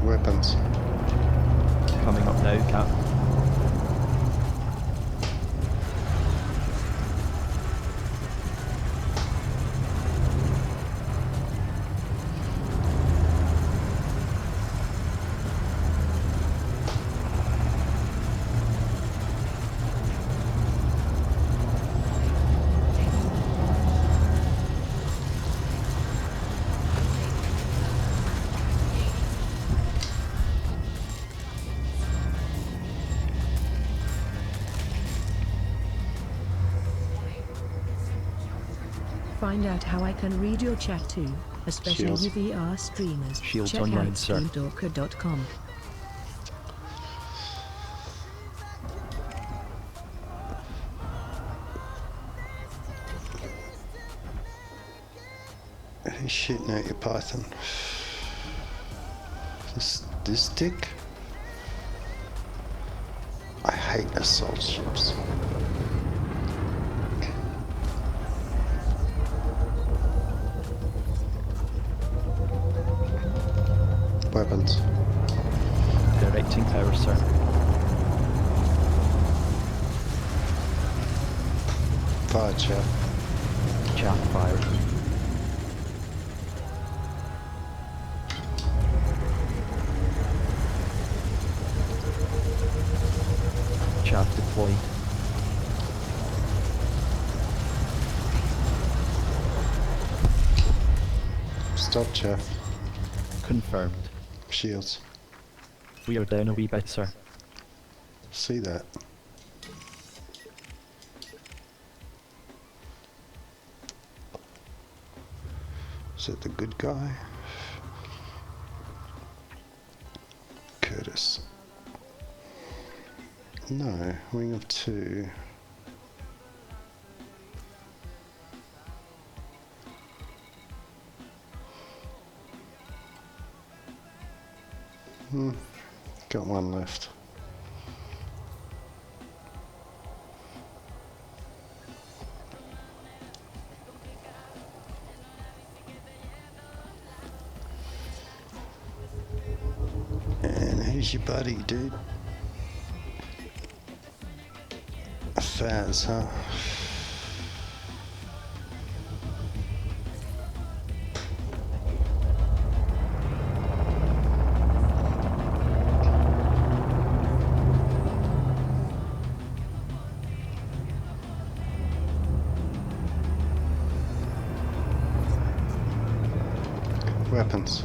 Weapons. Coming up now, Cap. Find out how I can read your chat too, especially Shields. you VR streamers. Shields Check online, out sir. streamdorker.com. He's shooting at you, Python. This dick? I hate assault ships. Weapons. Directing power, sir. Fire chaff. Chaff fired. Chaff deployed. Stop chaff. Confirmed. Shields. We are down a wee bit, sir. See that? Is it the good guy? Curtis. No, wing of 2. Got one left. And who's your buddy, dude? Faz, huh? Weapons.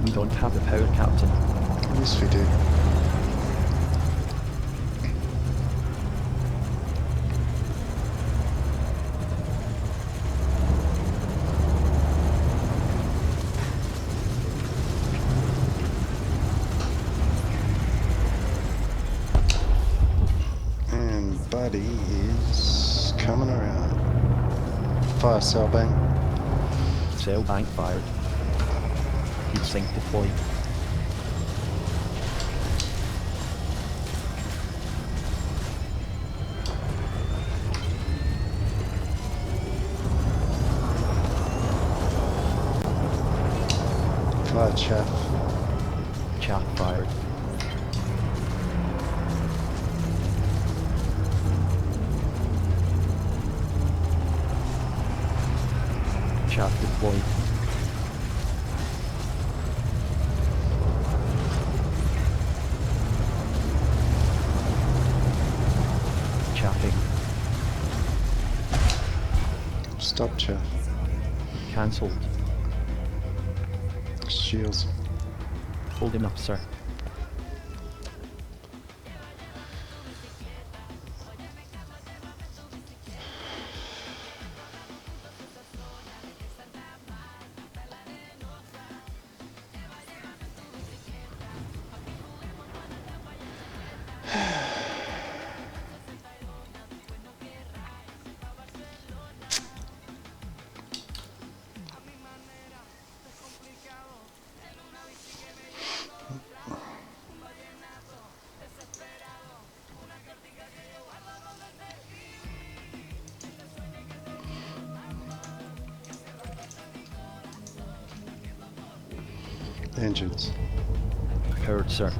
We don't have the power, Captain. Yes, we do. And Buddy is coming around. Fire cell bang. Cell bank fired. Heat sink deployed. Fire chaff. Chaff fired. Chaff deployed. Chaffing. Stop chaff. Cancelled. Shields. Hold him up, sir. Engines. Heard, sir.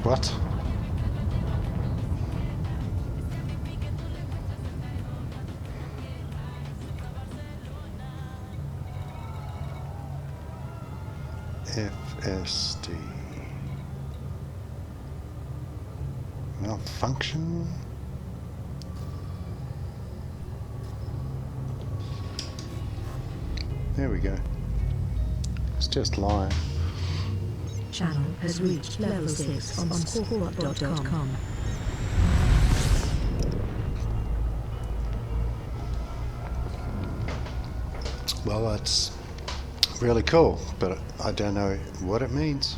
What? FSD. Malfunction? There we go. It's just lying. Channel has reached level 6 on squawk.com. Well, that's really cool, but I don't know what it means.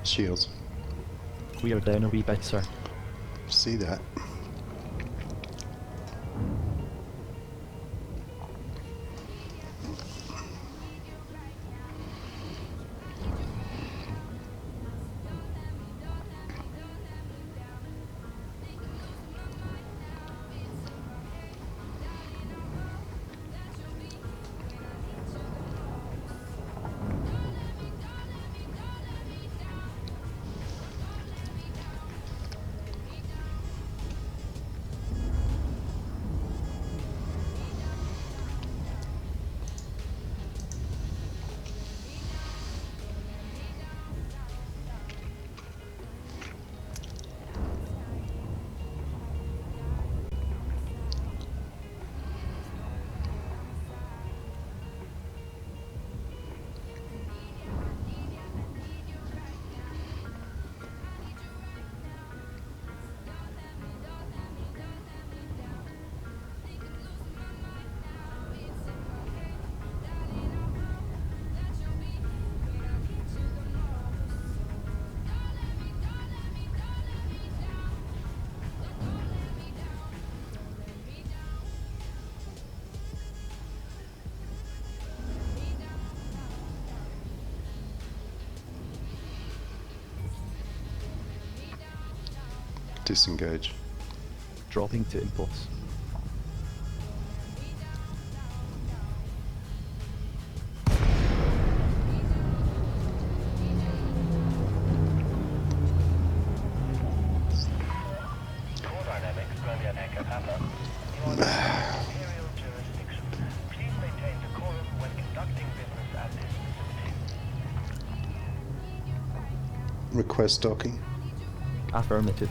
Shields. We are down a wee bit, sir. See that? Disengage. Dropping to impulse. Core dynamics, Romeo Echo Papa. You are under Imperial jurisdiction. Please maintain decorum when conducting business at this facility. Request docking. Affirmative.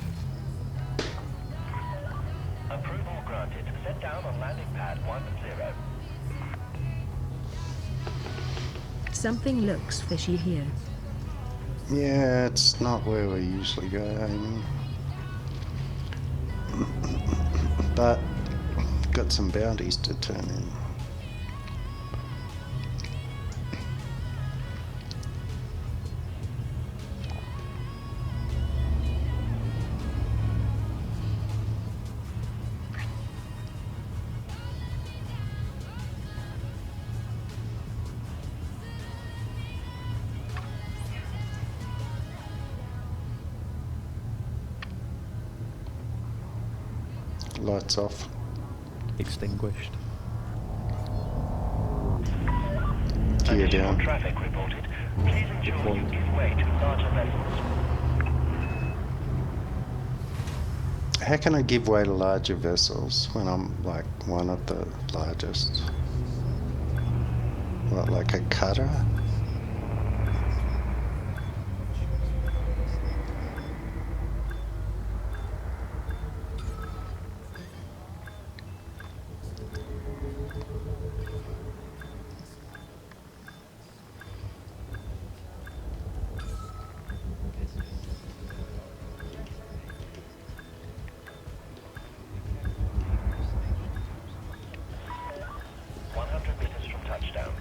Approval granted. Set down on landing pad 10. Something looks fishy here. Yeah, it's not where we usually go, Amy. But got some bounties to turn in. Lights off. Extinguished. Gear Additional down. traffic reported. Please ensure you give way to larger vessels. How can I give way to larger vessels when I'm like one of the largest? What, like a cutter? Meters from touchdown.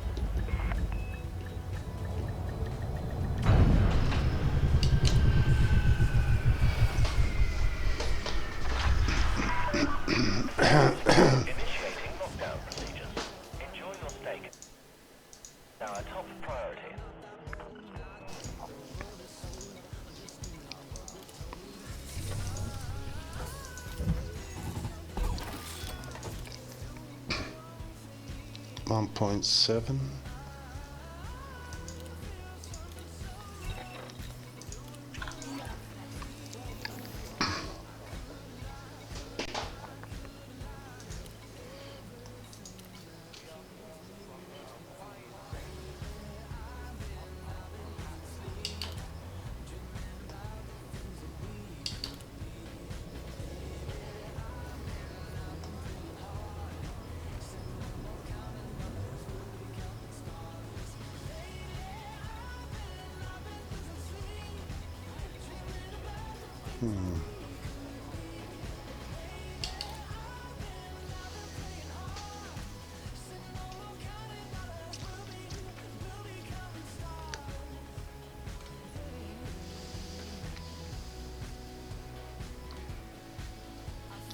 Initiating lockdown procedures. Enjoy your steak. Now a top priority. .7.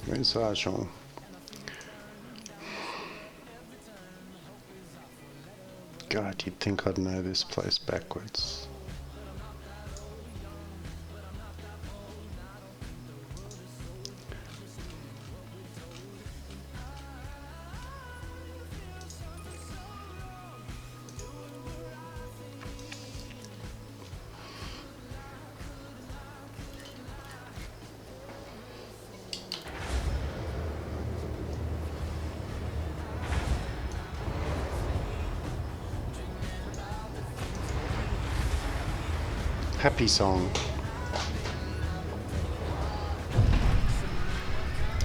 Where's Argent? God, you'd think I'd know this place backwards. Happy song.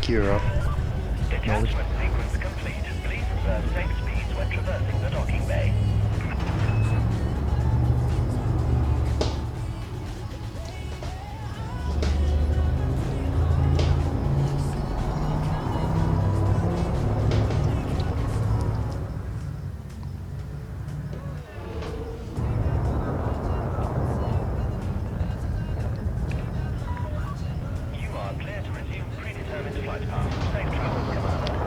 Gear up. Detachment sequence complete. Please observe safe speeds when traversing the docking bay. You are clear to resume predetermined flight path. Safe travels, Commander.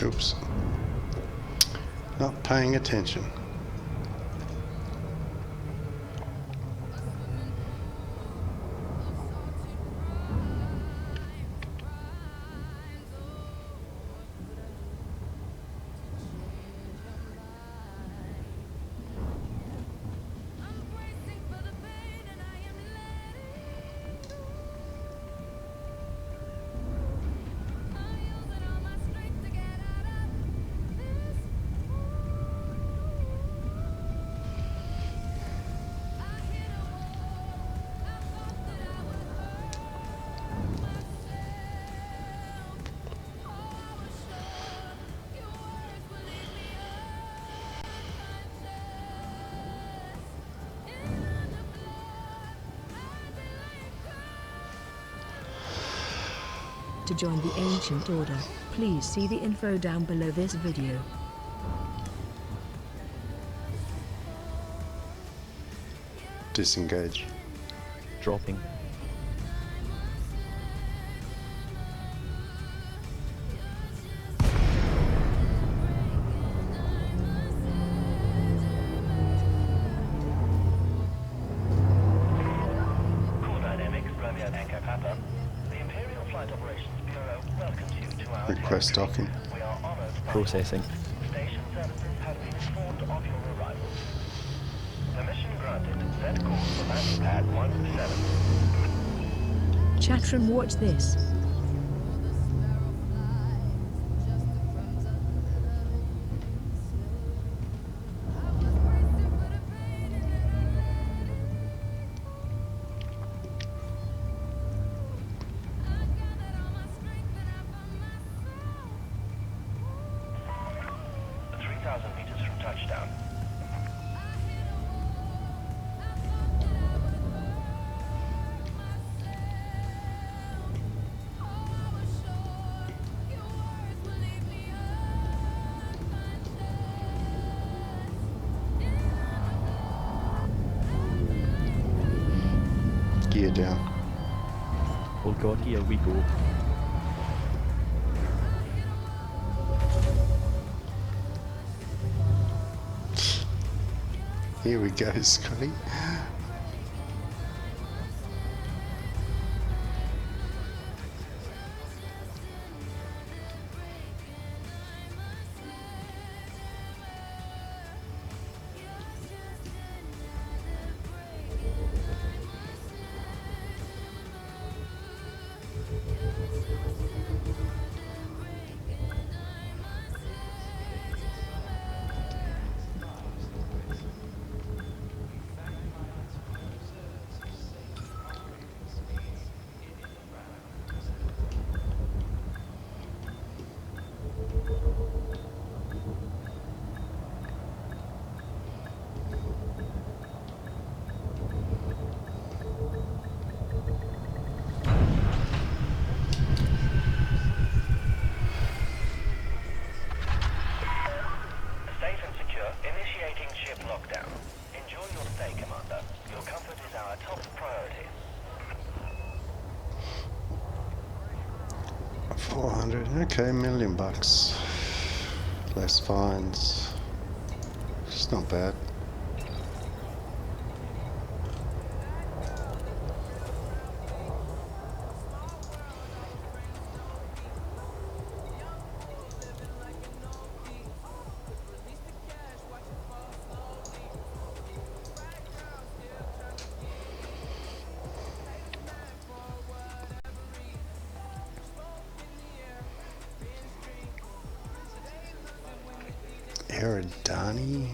Oops. Not paying attention. To join the Ancient Order, please see the info down below this video. Disengage. Dropping. Core Dynamics, Romeo Echo Papa. The Imperial Flight Operations Bureau welcomes you to our Request territory. docking. We are honored by Processing. Station services have been informed of your arrival. Permission granted. Set course for landing at 17. Chatron, watch this. Meters from touchdown. Gear down. Oh god, here we go. Here we go, Scotty. Safe and secure. Initiating ship lockdown. Enjoy your stay, Commander. Your comfort is our top priority. 400. Okay, $1 million. Less fines. It's not bad. Eridani?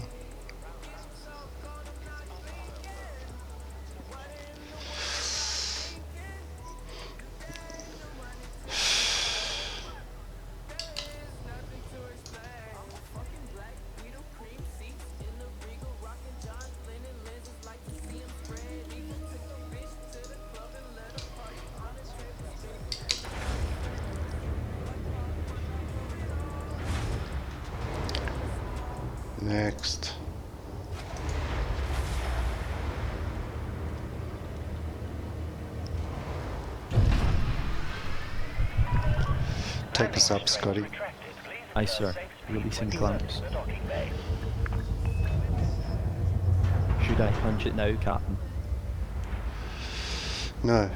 Next. Take us up, Scotty. Aye sir, releasing clamps. Should I punch it now, Captain? No.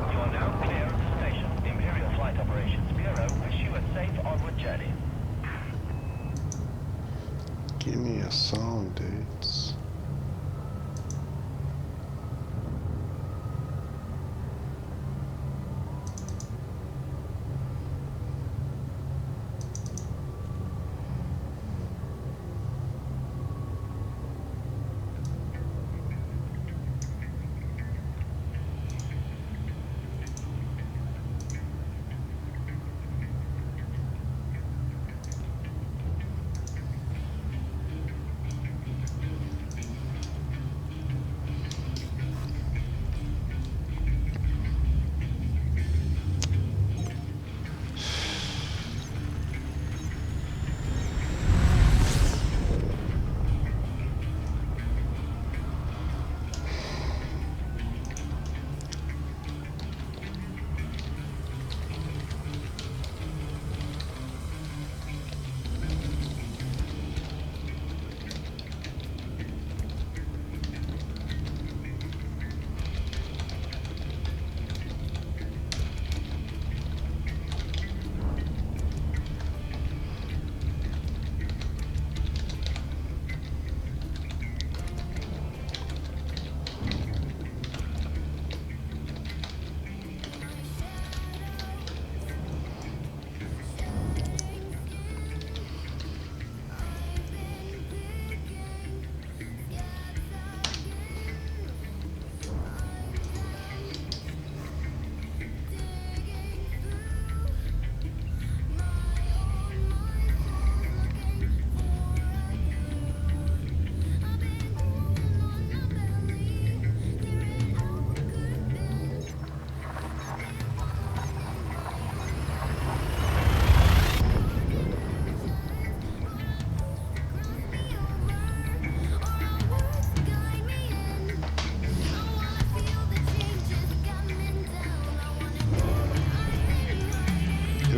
You are now clear of the station. Imperial flight operations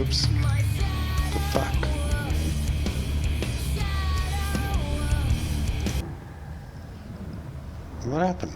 Oops. The fuck? What happened?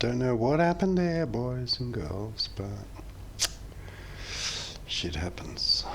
Don't know what happened there, boys and girls, but shit happens.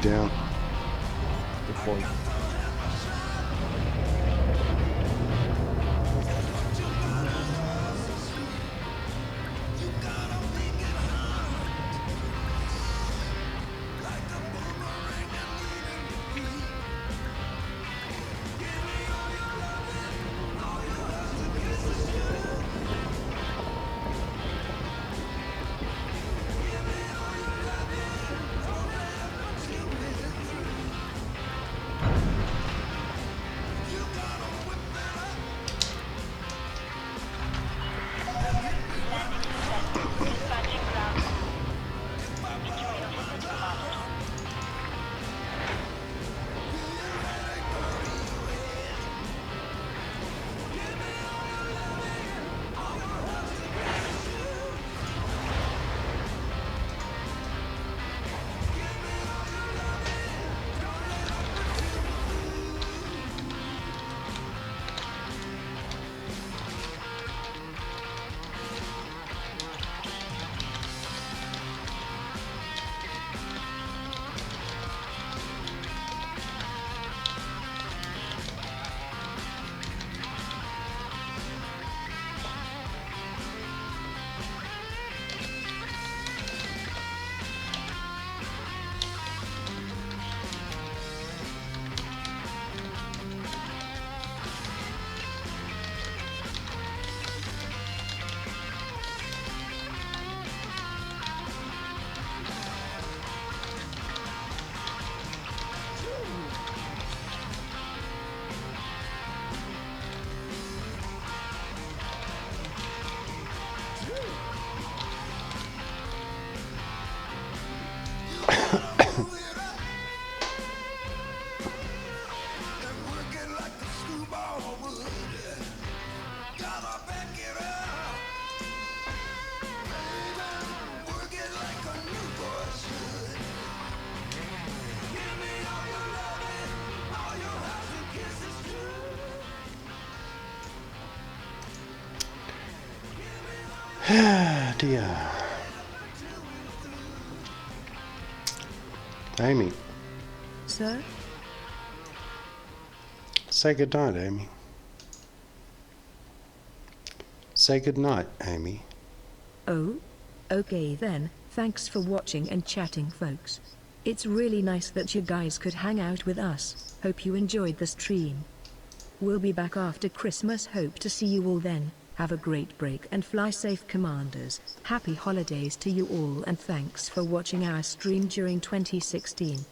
down. Good boy. Dispatching ground crew. Enjoy your visit, Commander. Dear. Amy, Sir? say goodnight, Amy. Say goodnight, Amy. Oh? Okay then, thanks for watching and chatting, folks. It's really nice that you guys could hang out with us. Hope you enjoyed the stream. We'll be back after Christmas. Hope to see you all then. Have a great break and fly safe, Commanders. Happy holidays to you all, and thanks for watching our stream during 2016.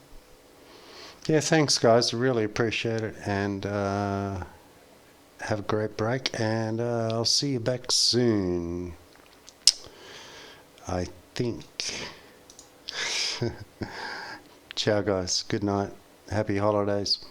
Yeah, thanks, guys. I really appreciate it. And have a great break. And I'll see you back soon, I think. Ciao, guys. Good night. Happy holidays.